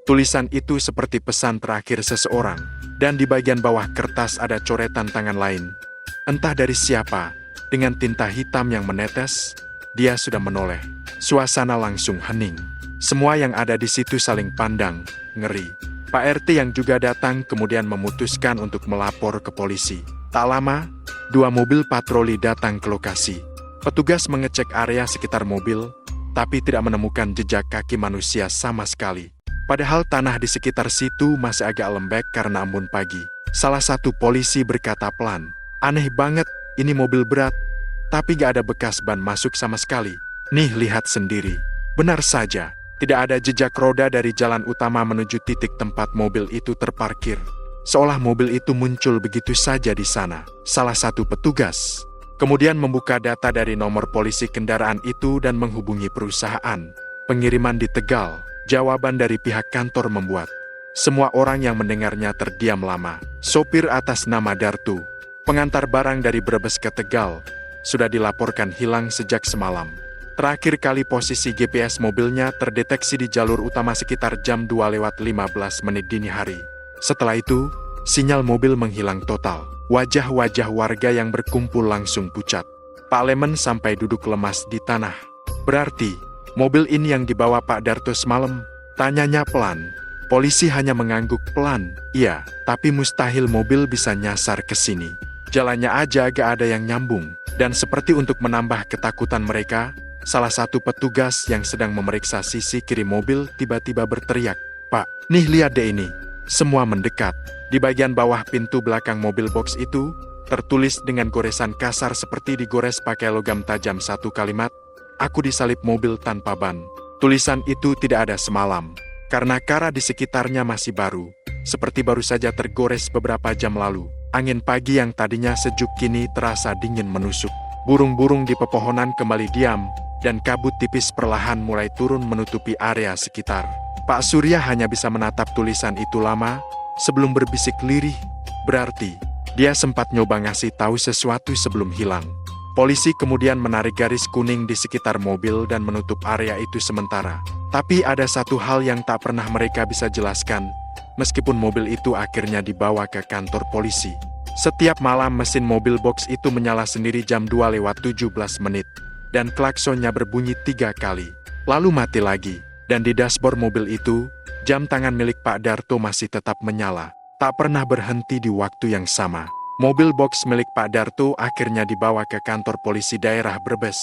Tulisan itu seperti pesan terakhir seseorang, dan di bagian bawah kertas ada coretan tangan lain. Entah dari siapa, dengan tinta hitam yang menetes, dia sudah menoleh. Suasana langsung hening. Semua yang ada di situ saling pandang, ngeri. Pak RT yang juga datang kemudian memutuskan untuk melapor ke polisi. Tak lama, 2 mobil patroli datang ke lokasi. Petugas mengecek area sekitar mobil, tapi tidak menemukan jejak kaki manusia sama sekali. Padahal tanah di sekitar situ masih agak lembek karena embun pagi. Salah satu polisi berkata pelan, "Aneh banget, ini mobil berat, tapi gak ada bekas ban masuk sama sekali. Nih lihat sendiri." Benar saja. Tidak ada jejak roda dari jalan utama menuju titik tempat mobil itu terparkir. Seolah mobil itu muncul begitu saja di sana. Salah satu petugas kemudian membuka data dari nomor polisi kendaraan itu dan menghubungi perusahaan pengiriman di Tegal. Jawaban dari pihak kantor membuat semua orang yang mendengarnya terdiam lama. Sopir atas nama Dartu, pengantar barang dari Brebes ke Tegal, sudah dilaporkan hilang sejak semalam. Terakhir kali posisi GPS mobilnya terdeteksi di jalur utama sekitar jam 2:15 dini hari. Setelah itu, sinyal mobil menghilang total. Wajah-wajah warga yang berkumpul langsung pucat. Pak Lemen sampai duduk lemas di tanah. "Berarti, mobil ini yang dibawa Pak Darto semalam?" tanyanya pelan. Polisi hanya mengangguk pelan. "Iya, tapi mustahil mobil bisa nyasar ke sini. Jalannya aja agak ada yang nyambung." Dan seperti untuk menambah ketakutan mereka, salah satu petugas yang sedang memeriksa sisi kiri mobil tiba-tiba berteriak, "Pak, nih lihat deh ini." Semua mendekat. Di bagian bawah pintu belakang mobil box itu, tertulis dengan goresan kasar seperti digores pakai logam tajam satu kalimat, "Aku disalip mobil tanpa ban." Tulisan itu tidak ada semalam, karena kara di sekitarnya masih baru, seperti baru saja tergores beberapa jam lalu. Angin pagi yang tadinya sejuk kini terasa dingin menusuk. Burung-burung di pepohonan kembali diam, dan kabut tipis perlahan mulai turun menutupi area sekitar. Pak Surya hanya bisa menatap tulisan itu lama, sebelum berbisik lirih, berarti dia sempat nyoba ngasih tahu sesuatu sebelum hilang. Polisi kemudian menarik garis kuning di sekitar mobil dan menutup area itu sementara. Tapi ada satu hal yang tak pernah mereka bisa jelaskan, meskipun mobil itu akhirnya dibawa ke kantor polisi. Setiap malam mesin mobil box itu menyala sendiri jam 2:17, dan klaksonnya berbunyi 3 kali, lalu mati lagi. Dan di dashboard mobil itu, jam tangan milik Pak Darto masih tetap menyala, tak pernah berhenti di waktu yang sama. Mobil box milik Pak Darto akhirnya dibawa ke kantor polisi daerah Brebes.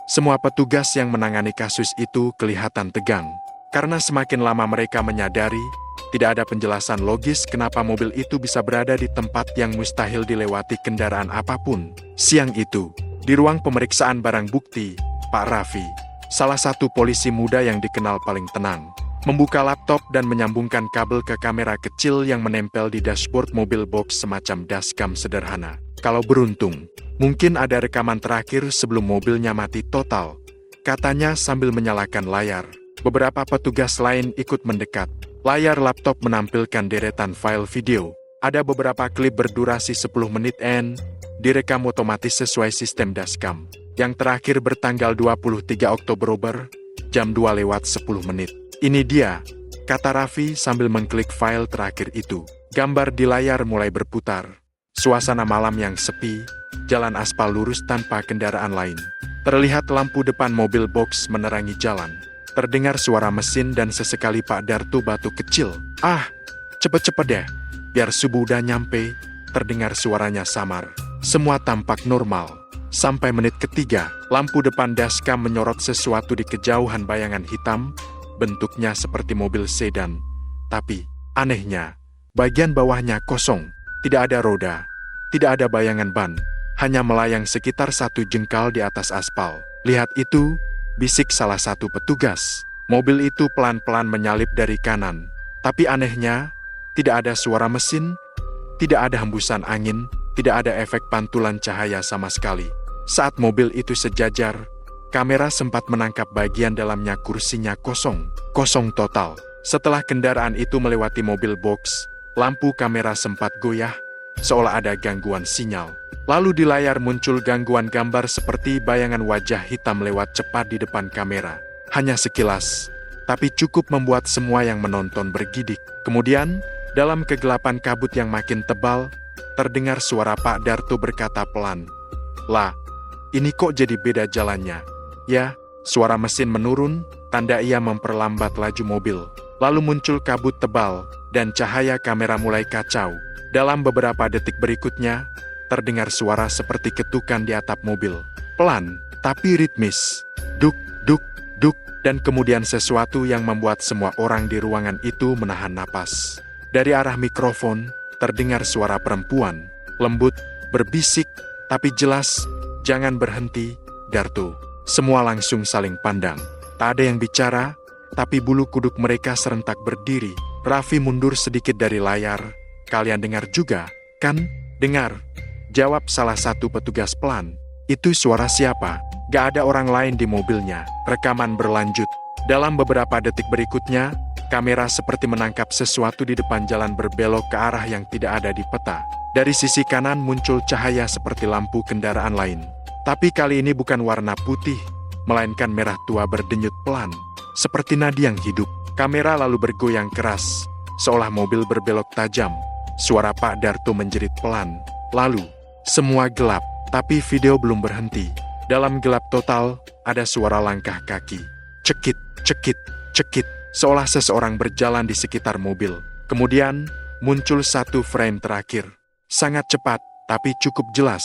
Semua petugas yang menangani kasus itu kelihatan tegang, karena semakin lama mereka menyadari, tidak ada penjelasan logis kenapa mobil itu bisa berada di tempat yang mustahil dilewati kendaraan apapun. Siang itu, di ruang pemeriksaan barang bukti, Pak Raffi, salah satu polisi muda yang dikenal paling tenang, membuka laptop dan menyambungkan kabel ke kamera kecil yang menempel di dashboard mobil box semacam dashcam sederhana. Kalau beruntung, mungkin ada rekaman terakhir sebelum mobilnya mati total, katanya sambil menyalakan layar. Beberapa petugas lain ikut mendekat. Layar laptop menampilkan deretan file video. Ada beberapa klip berdurasi 10 menit direkam otomatis sesuai sistem dashcam. Yang terakhir bertanggal 23 Oktober, jam 2:10. "Ini dia," kata Raffi sambil mengklik file terakhir itu. Gambar di layar mulai berputar. Suasana malam yang sepi, jalan aspal lurus tanpa kendaraan lain. Terlihat lampu depan mobil box menerangi jalan. Terdengar suara mesin dan sesekali Pak Darto batuk kecil. "Ah, cepet-cepet deh, biar subuh udah nyampe," terdengar suaranya samar. Semua tampak normal. Sampai menit ketiga, lampu depan dashcam menyorot sesuatu di kejauhan, bayangan hitam, bentuknya seperti mobil sedan. Tapi, anehnya, bagian bawahnya kosong, tidak ada roda, tidak ada bayangan ban, hanya melayang sekitar 1 jengkal di atas aspal. "Lihat itu," bisik salah satu petugas. Mobil itu pelan-pelan menyalip dari kanan. Tapi anehnya, tidak ada suara mesin, tidak ada hembusan angin, tidak ada efek pantulan cahaya sama sekali. Saat mobil itu sejajar, kamera sempat menangkap bagian dalamnya, kursinya kosong. Kosong total. Setelah kendaraan itu melewati mobil box, lampu kamera sempat goyah, seolah ada gangguan sinyal. Lalu di layar muncul gangguan gambar seperti bayangan wajah hitam lewat cepat di depan kamera. Hanya sekilas, tapi cukup membuat semua yang menonton bergidik. Kemudian, dalam kegelapan kabut yang makin tebal, terdengar suara Pak Darto berkata pelan, "Lah, ini kok jadi beda jalannya?" Ya, suara mesin menurun, tanda ia memperlambat laju mobil. Lalu muncul kabut tebal, dan cahaya kamera mulai kacau. Dalam beberapa detik berikutnya, terdengar suara seperti ketukan di atap mobil. Pelan, tapi ritmis. Duk, duk, duk, dan kemudian sesuatu yang membuat semua orang di ruangan itu menahan napas. Dari arah mikrofon, terdengar suara perempuan, lembut, berbisik, tapi jelas, "Jangan berhenti, Darto." Semua langsung saling pandang. Tak ada yang bicara, tapi bulu kuduk mereka serentak berdiri. Raffi mundur sedikit dari layar. "Kalian dengar juga, kan?" "Dengar," jawab salah satu petugas pelan. "Itu suara siapa?" "Gak ada orang lain di mobilnya." Rekaman berlanjut. Dalam beberapa detik berikutnya, kamera seperti menangkap sesuatu di depan jalan berbelok ke arah yang tidak ada di peta. Dari sisi kanan muncul cahaya seperti lampu kendaraan lain. Tapi kali ini bukan warna putih, melainkan merah tua berdenyut pelan, seperti nadi yang hidup. Kamera lalu bergoyang keras, seolah mobil berbelok tajam. Suara Pak Darto menjerit pelan. Lalu, semua gelap, tapi video belum berhenti. Dalam gelap total, ada suara langkah kaki. Cekit, cekit, cekit, seolah seseorang berjalan di sekitar mobil. Kemudian, muncul satu frame terakhir. Sangat cepat, tapi cukup jelas.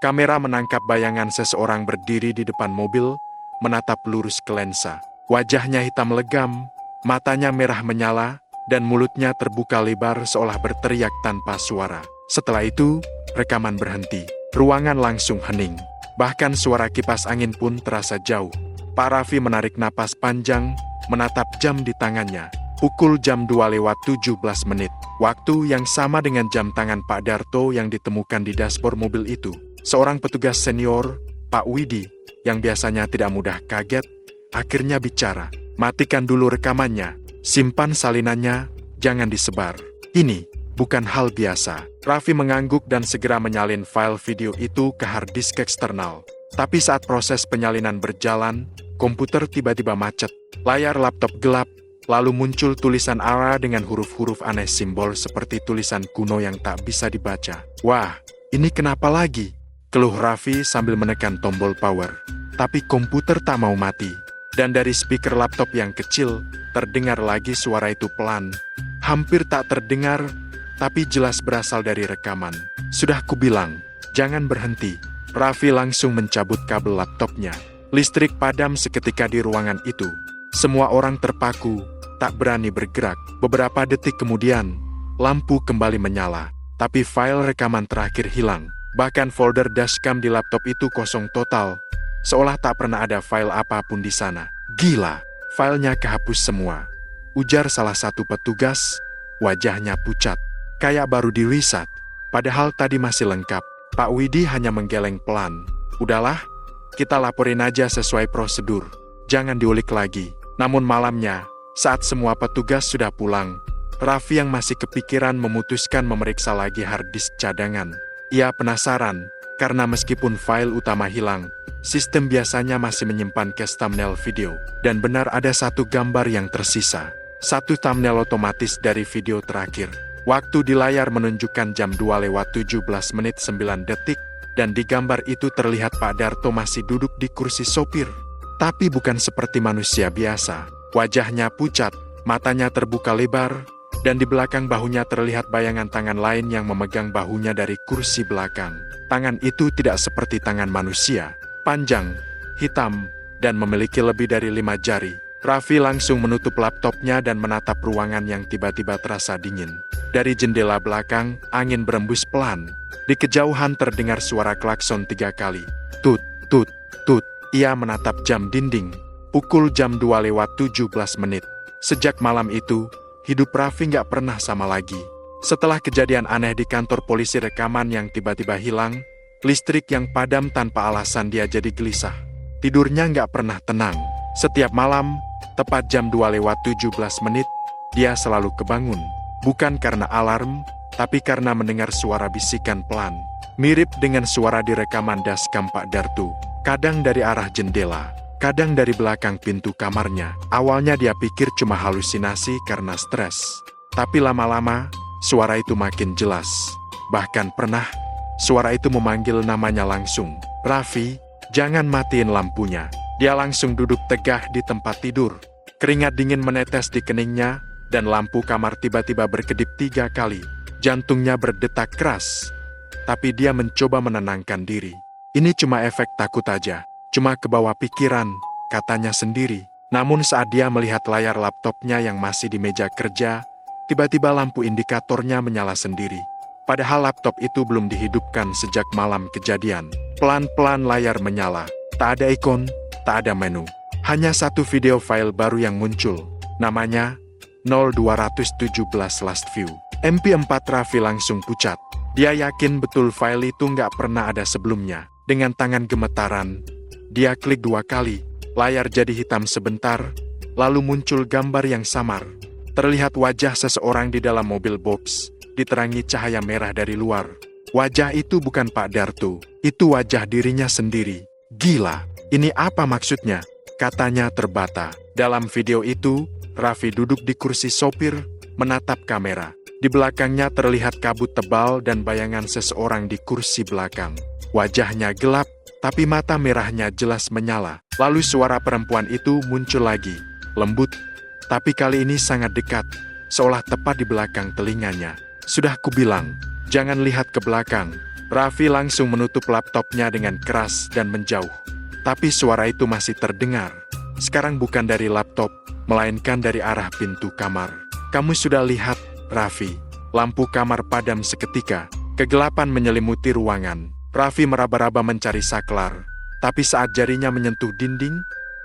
Kamera menangkap bayangan seseorang berdiri di depan mobil, menatap lurus ke lensa. Wajahnya hitam legam, matanya merah menyala, dan mulutnya terbuka lebar seolah berteriak tanpa suara. Setelah itu, rekaman berhenti. Ruangan langsung hening. Bahkan suara kipas angin pun terasa jauh. Pak Raffi menarik napas panjang, menatap jam di tangannya. Pukul jam 2:17. Waktu yang sama dengan jam tangan Pak Darto yang ditemukan di dashboard mobil itu. Seorang petugas senior, Pak Widi, yang biasanya tidak mudah kaget, akhirnya bicara. Matikan dulu rekamannya. Simpan salinannya, jangan disebar. Ini bukan hal biasa. Raffi mengangguk dan segera menyalin file video itu ke hard disk eksternal. Tapi saat proses penyalinan berjalan, komputer tiba-tiba macet. Layar laptop gelap, lalu muncul tulisan ARA dengan huruf-huruf aneh simbol seperti tulisan kuno yang tak bisa dibaca. Wah, ini kenapa lagi? Keluh Raffi sambil menekan tombol power. Tapi komputer tak mau mati. Dan dari speaker laptop yang kecil, terdengar lagi suara itu pelan. Hampir tak terdengar, tapi jelas berasal dari rekaman. Sudah kubilang, jangan berhenti. Raffi langsung mencabut kabel laptopnya. Listrik padam seketika di ruangan itu. Semua orang terpaku, tak berani bergerak. Beberapa detik kemudian, lampu kembali menyala. Tapi file rekaman terakhir hilang. Bahkan folder dashcam di laptop itu kosong total. Seolah tak pernah ada file apapun di sana. Gila, filenya kehapus semua. Ujar salah satu petugas, wajahnya pucat. Kayak baru di reset. Padahal tadi masih lengkap. Pak Widi hanya menggeleng pelan. Udahlah, kita laporin aja sesuai prosedur. Jangan diulik lagi. Namun malamnya, saat semua petugas sudah pulang, Raffi yang masih kepikiran memutuskan memeriksa lagi hard disk cadangan. Ia penasaran, karena meskipun file utama hilang, sistem biasanya masih menyimpan cache thumbnail video. Dan benar ada satu gambar yang tersisa. Satu thumbnail otomatis dari video terakhir. Waktu di layar menunjukkan jam 2:17:09, dan di gambar itu terlihat Pak Darto masih duduk di kursi sopir. Tapi bukan seperti manusia biasa. Wajahnya pucat, matanya terbuka lebar, dan di belakang bahunya terlihat bayangan tangan lain yang memegang bahunya dari kursi belakang. Tangan itu tidak seperti tangan manusia, panjang, hitam, dan memiliki lebih dari 5 jari. Raffi langsung menutup laptopnya dan menatap ruangan yang tiba-tiba terasa dingin. Dari jendela belakang, angin berembus pelan. Di kejauhan terdengar suara klakson 3 kali. Tut, tut, tut. Ia menatap jam dinding. Pukul jam 2:17. Sejak malam itu, hidup Raffi nggak pernah sama lagi. Setelah kejadian aneh di kantor polisi rekaman yang tiba-tiba hilang, listrik yang padam tanpa alasan dia jadi gelisah. Tidurnya nggak pernah tenang. Setiap malam, tepat jam 2:17, dia selalu kebangun. Bukan karena alarm, tapi karena mendengar suara bisikan pelan. Mirip dengan suara di rekaman dashcam Pak Darto. Kadang dari arah jendela, kadang dari belakang pintu kamarnya. Awalnya dia pikir cuma halusinasi karena stres. Tapi lama-lama, suara itu makin jelas. Bahkan pernah, suara itu memanggil namanya langsung. Raffi, jangan matiin lampunya. Dia langsung duduk tegak di tempat tidur. Keringat dingin menetes di keningnya, dan lampu kamar tiba-tiba berkedip 3 kali. Jantungnya berdetak keras. Tapi dia mencoba menenangkan diri. Ini cuma efek takut aja. Cuma kebawa pikiran, katanya sendiri. Namun saat dia melihat layar laptopnya yang masih di meja kerja, tiba-tiba lampu indikatornya menyala sendiri. Padahal laptop itu belum dihidupkan sejak malam kejadian. Pelan-pelan layar menyala. Tak ada ikon, tak ada menu. Hanya satu video file baru yang muncul. Namanya 0217 last view. MP4 Raffi langsung pucat. Dia yakin betul file itu nggak pernah ada sebelumnya. Dengan tangan gemetaran, dia klik 2 kali. Layar jadi hitam sebentar, lalu muncul gambar yang samar. Terlihat wajah seseorang di dalam mobil box, diterangi cahaya merah dari luar. Wajah itu bukan Pak Darto, itu wajah dirinya sendiri. Gila, ini apa maksudnya? Katanya terbata. Dalam video itu, Raffi duduk di kursi sopir, menatap kamera. Di belakangnya terlihat kabut tebal dan bayangan seseorang di kursi belakang. Wajahnya gelap, tapi mata merahnya jelas menyala. Lalu suara perempuan itu muncul lagi, lembut, tapi kali ini sangat dekat, seolah tepat di belakang telinganya. "Sudah kubilang, jangan lihat ke belakang." Raffi langsung menutup laptopnya dengan keras dan menjauh. Tapi suara itu masih terdengar. Sekarang bukan dari laptop, melainkan dari arah pintu kamar. "Kamu sudah lihat, Raffi?" Lampu kamar padam seketika. Kegelapan menyelimuti ruangan. Raffi meraba-raba mencari saklar. Tapi saat jarinya menyentuh dinding,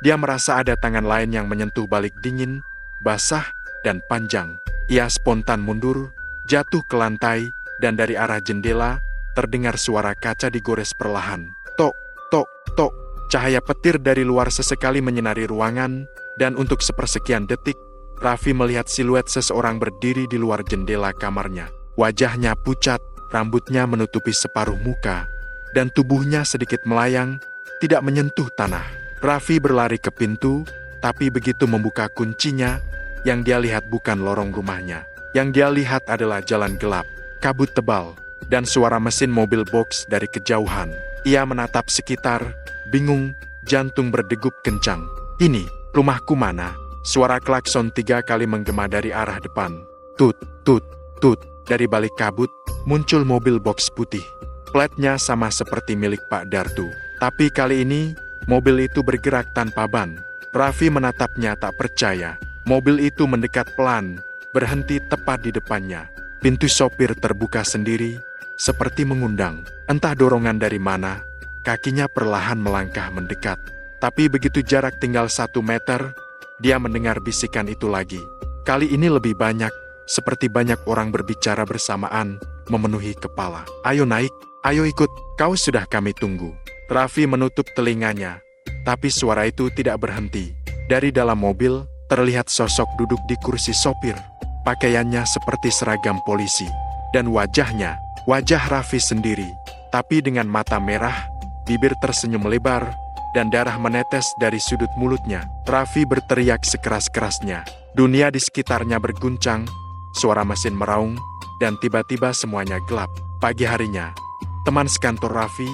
dia merasa ada tangan lain yang menyentuh balik dingin, basah, dan panjang. Ia spontan mundur, jatuh ke lantai, dan dari arah jendela, terdengar suara kaca digores perlahan. Tok, tok, tok. Cahaya petir dari luar sesekali menyinari ruangan, dan untuk sepersekian detik, Raffi melihat siluet seseorang berdiri di luar jendela kamarnya. Wajahnya pucat, rambutnya menutupi separuh muka, dan tubuhnya sedikit melayang, tidak menyentuh tanah. Raffi berlari ke pintu, tapi begitu membuka kuncinya, yang dia lihat bukan lorong rumahnya. Yang dia lihat adalah jalan gelap, kabut tebal, dan suara mesin mobil box dari kejauhan. Ia menatap sekitar, bingung, jantung berdegup kencang. "Ini, rumahku mana?" Suara klakson 3 kali menggema dari arah depan. Tut, tut, tut. Dari balik kabut, muncul mobil box putih. Platnya sama seperti milik Pak Dartu. Tapi kali ini, mobil itu bergerak tanpa ban. Raffi menatapnya tak percaya. Mobil itu mendekat pelan, berhenti tepat di depannya. Pintu sopir terbuka sendiri, seperti mengundang. Entah dorongan dari mana, kakinya perlahan melangkah mendekat. Tapi begitu jarak tinggal 1 meter, dia mendengar bisikan itu lagi. Kali ini lebih banyak, seperti banyak orang berbicara bersamaan, memenuhi kepala. "Ayo naik, ayo ikut, kau sudah kami tunggu." Raffi menutup telinganya, tapi suara itu tidak berhenti. Dari dalam mobil, terlihat sosok duduk di kursi sopir. Pakaiannya seperti seragam polisi. Dan wajahnya, wajah Raffi sendiri. Tapi dengan mata merah, bibir tersenyum lebar, dan darah menetes dari sudut mulutnya. Raffi berteriak sekeras-kerasnya. Dunia di sekitarnya berguncang, suara mesin meraung, dan tiba-tiba semuanya gelap. Pagi harinya, teman sekantor Raffi,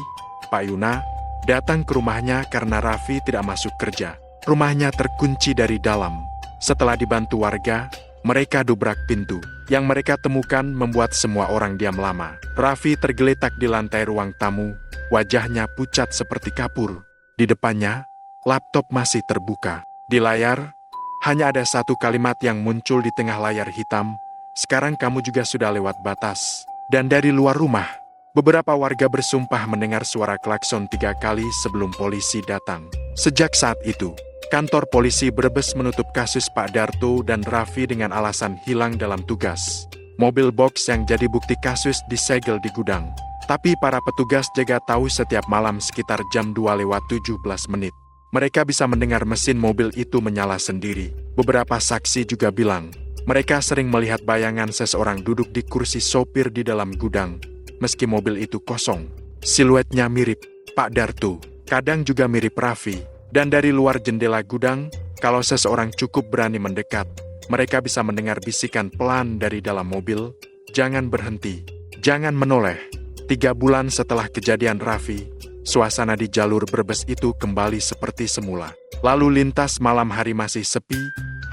Pak Yuna, datang ke rumahnya karena Raffi tidak masuk kerja. Rumahnya terkunci dari dalam. Setelah dibantu warga, mereka dobrak pintu. Yang mereka temukan membuat semua orang diam lama. Raffi tergeletak di lantai ruang tamu, wajahnya pucat seperti kapur. Di depannya, laptop masih terbuka. Di layar, hanya ada satu kalimat yang muncul di tengah layar hitam. "Sekarang kamu juga sudah lewat batas." Dan dari luar rumah, beberapa warga bersumpah mendengar suara klakson 3 kali sebelum polisi datang. Sejak saat itu, kantor polisi Brebes menutup kasus Pak Darto dan Raffi dengan alasan hilang dalam tugas. Mobil box yang jadi bukti kasus disegel di gudang. Tapi para petugas jaga tahu setiap malam sekitar jam 2:17. Mereka bisa mendengar mesin mobil itu menyala sendiri. Beberapa saksi juga bilang, mereka sering melihat bayangan seseorang duduk di kursi sopir di dalam gudang. Meski mobil itu kosong, siluetnya mirip Pak Darto, kadang juga mirip Raffi. Dan dari luar jendela gudang, kalau seseorang cukup berani mendekat, mereka bisa mendengar bisikan pelan dari dalam mobil, "Jangan berhenti, jangan menoleh." 3 bulan setelah kejadian Raffi, suasana di jalur Brebes itu kembali seperti semula. Lalu lintas malam hari masih sepi,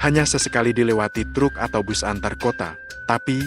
hanya sesekali dilewati truk atau bus antar kota. Tapi,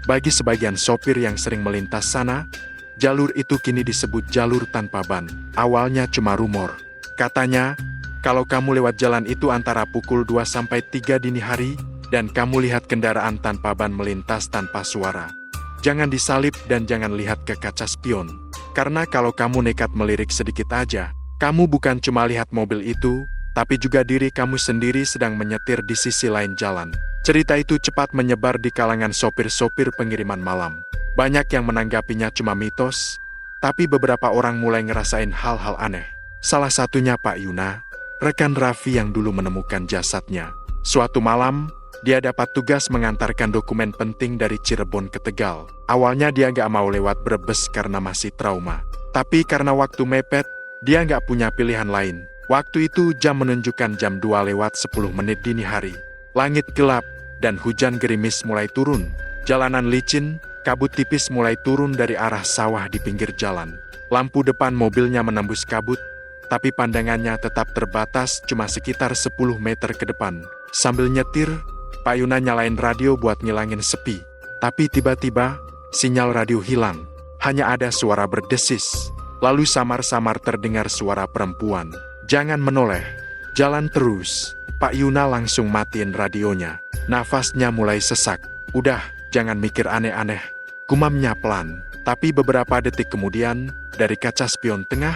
bagi sebagian sopir yang sering melintas sana, jalur itu kini disebut jalur tanpa ban. Awalnya cuma rumor. Katanya, kalau kamu lewat jalan itu antara pukul 2-3 dini hari, dan kamu lihat kendaraan tanpa ban melintas tanpa suara, jangan disalip dan jangan lihat ke kaca spion. Karena kalau kamu nekat melirik sedikit aja, kamu bukan cuma lihat mobil itu, tapi juga diri kamu sendiri sedang menyetir di sisi lain jalan. Cerita itu cepat menyebar di kalangan sopir-sopir pengiriman malam. Banyak yang menanggapinya cuma mitos, tapi beberapa orang mulai ngerasain hal-hal aneh. Salah satunya Pak Yuna, rekan Raffi yang dulu menemukan jasadnya. Suatu malam, dia dapat tugas mengantarkan dokumen penting dari Cirebon ke Tegal. Awalnya dia gak mau lewat Brebes karena masih trauma. Tapi karena waktu mepet, dia gak punya pilihan lain. Waktu itu jam menunjukkan jam 2:10 dini hari. Langit gelap, dan hujan gerimis mulai turun. Jalanan licin, kabut tipis mulai turun dari arah sawah di pinggir jalan. Lampu depan mobilnya menembus kabut, tapi pandangannya tetap terbatas cuma sekitar 10 meter ke depan. Sambil nyetir, Pak Yuna nyalain radio buat ngilangin sepi. Tapi tiba-tiba, sinyal radio hilang. Hanya ada suara berdesis. Lalu samar-samar terdengar suara perempuan. "Jangan menoleh, jalan terus." Pak Yuna langsung matiin radionya. Nafasnya mulai sesak. "Udah, jangan mikir aneh-aneh," gumamnya pelan. Tapi beberapa detik kemudian, dari kaca spion tengah,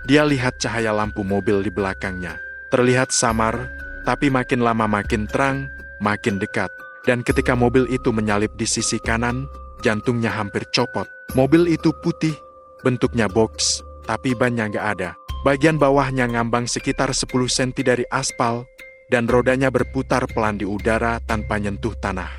dia lihat cahaya lampu mobil di belakangnya. Terlihat samar, tapi makin lama makin terang, makin dekat. Dan ketika mobil itu menyalip di sisi kanan, jantungnya hampir copot. Mobil itu putih, bentuknya box, tapi bannya nggak ada. Bagian bawahnya ngambang sekitar 10 cm dari aspal, dan rodanya berputar pelan di udara tanpa nyentuh tanah.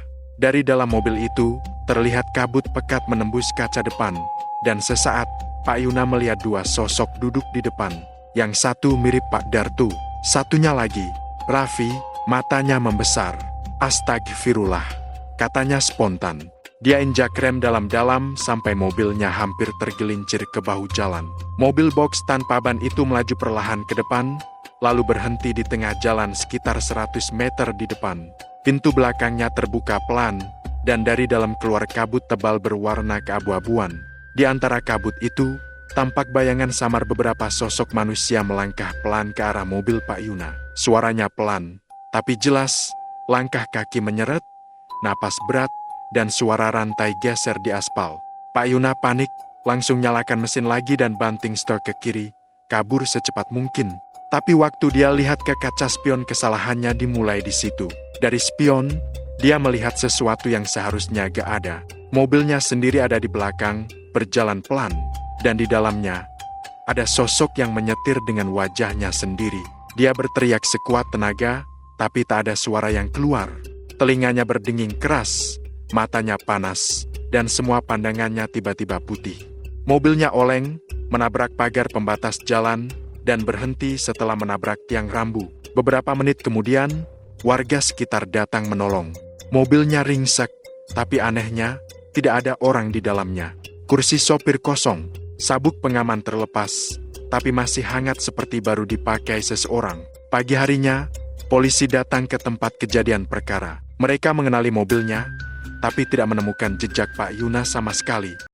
Dari dalam mobil itu, terlihat kabut pekat menembus kaca depan, dan sesaat, Pak Yuna melihat dua sosok duduk di depan. Yang satu mirip Pak Dartu, satunya lagi, Raffi, matanya membesar. "Astagfirullah," katanya spontan. Dia injak rem dalam-dalam sampai mobilnya hampir tergelincir ke bahu jalan. Mobil box tanpa ban itu melaju perlahan ke depan, lalu berhenti di tengah jalan sekitar 100 meter di depan. Pintu belakangnya terbuka pelan, dan dari dalam keluar kabut tebal berwarna keabu-abuan. Di antara kabut itu, tampak bayangan samar beberapa sosok manusia melangkah pelan ke arah mobil Pak Yuna. Suaranya pelan, tapi jelas, langkah kaki menyeret, napas berat, dan suara rantai geser di aspal. Pak Yuna panik, langsung nyalakan mesin lagi dan banting setir ke kiri, kabur secepat mungkin. Tapi waktu dia lihat ke kaca spion, kesalahannya dimulai di situ. Dari spion, dia melihat sesuatu yang seharusnya gak ada. Mobilnya sendiri ada di belakang, berjalan pelan, dan di dalamnya ada sosok yang menyetir dengan wajahnya sendiri. Dia berteriak sekuat tenaga, tapi tak ada suara yang keluar. Telinganya berdenging keras, matanya panas, dan semua pandangannya tiba-tiba putih. Mobilnya oleng, menabrak pagar pembatas jalan, dan berhenti setelah menabrak tiang rambu. Beberapa menit kemudian, warga sekitar datang menolong. Mobilnya ringsek, tapi anehnya, tidak ada orang di dalamnya. Kursi sopir kosong, sabuk pengaman terlepas, tapi masih hangat seperti baru dipakai seseorang. Pagi harinya, polisi datang ke tempat kejadian perkara. Mereka mengenali mobilnya, tapi tidak menemukan jejak Pak Yuna sama sekali.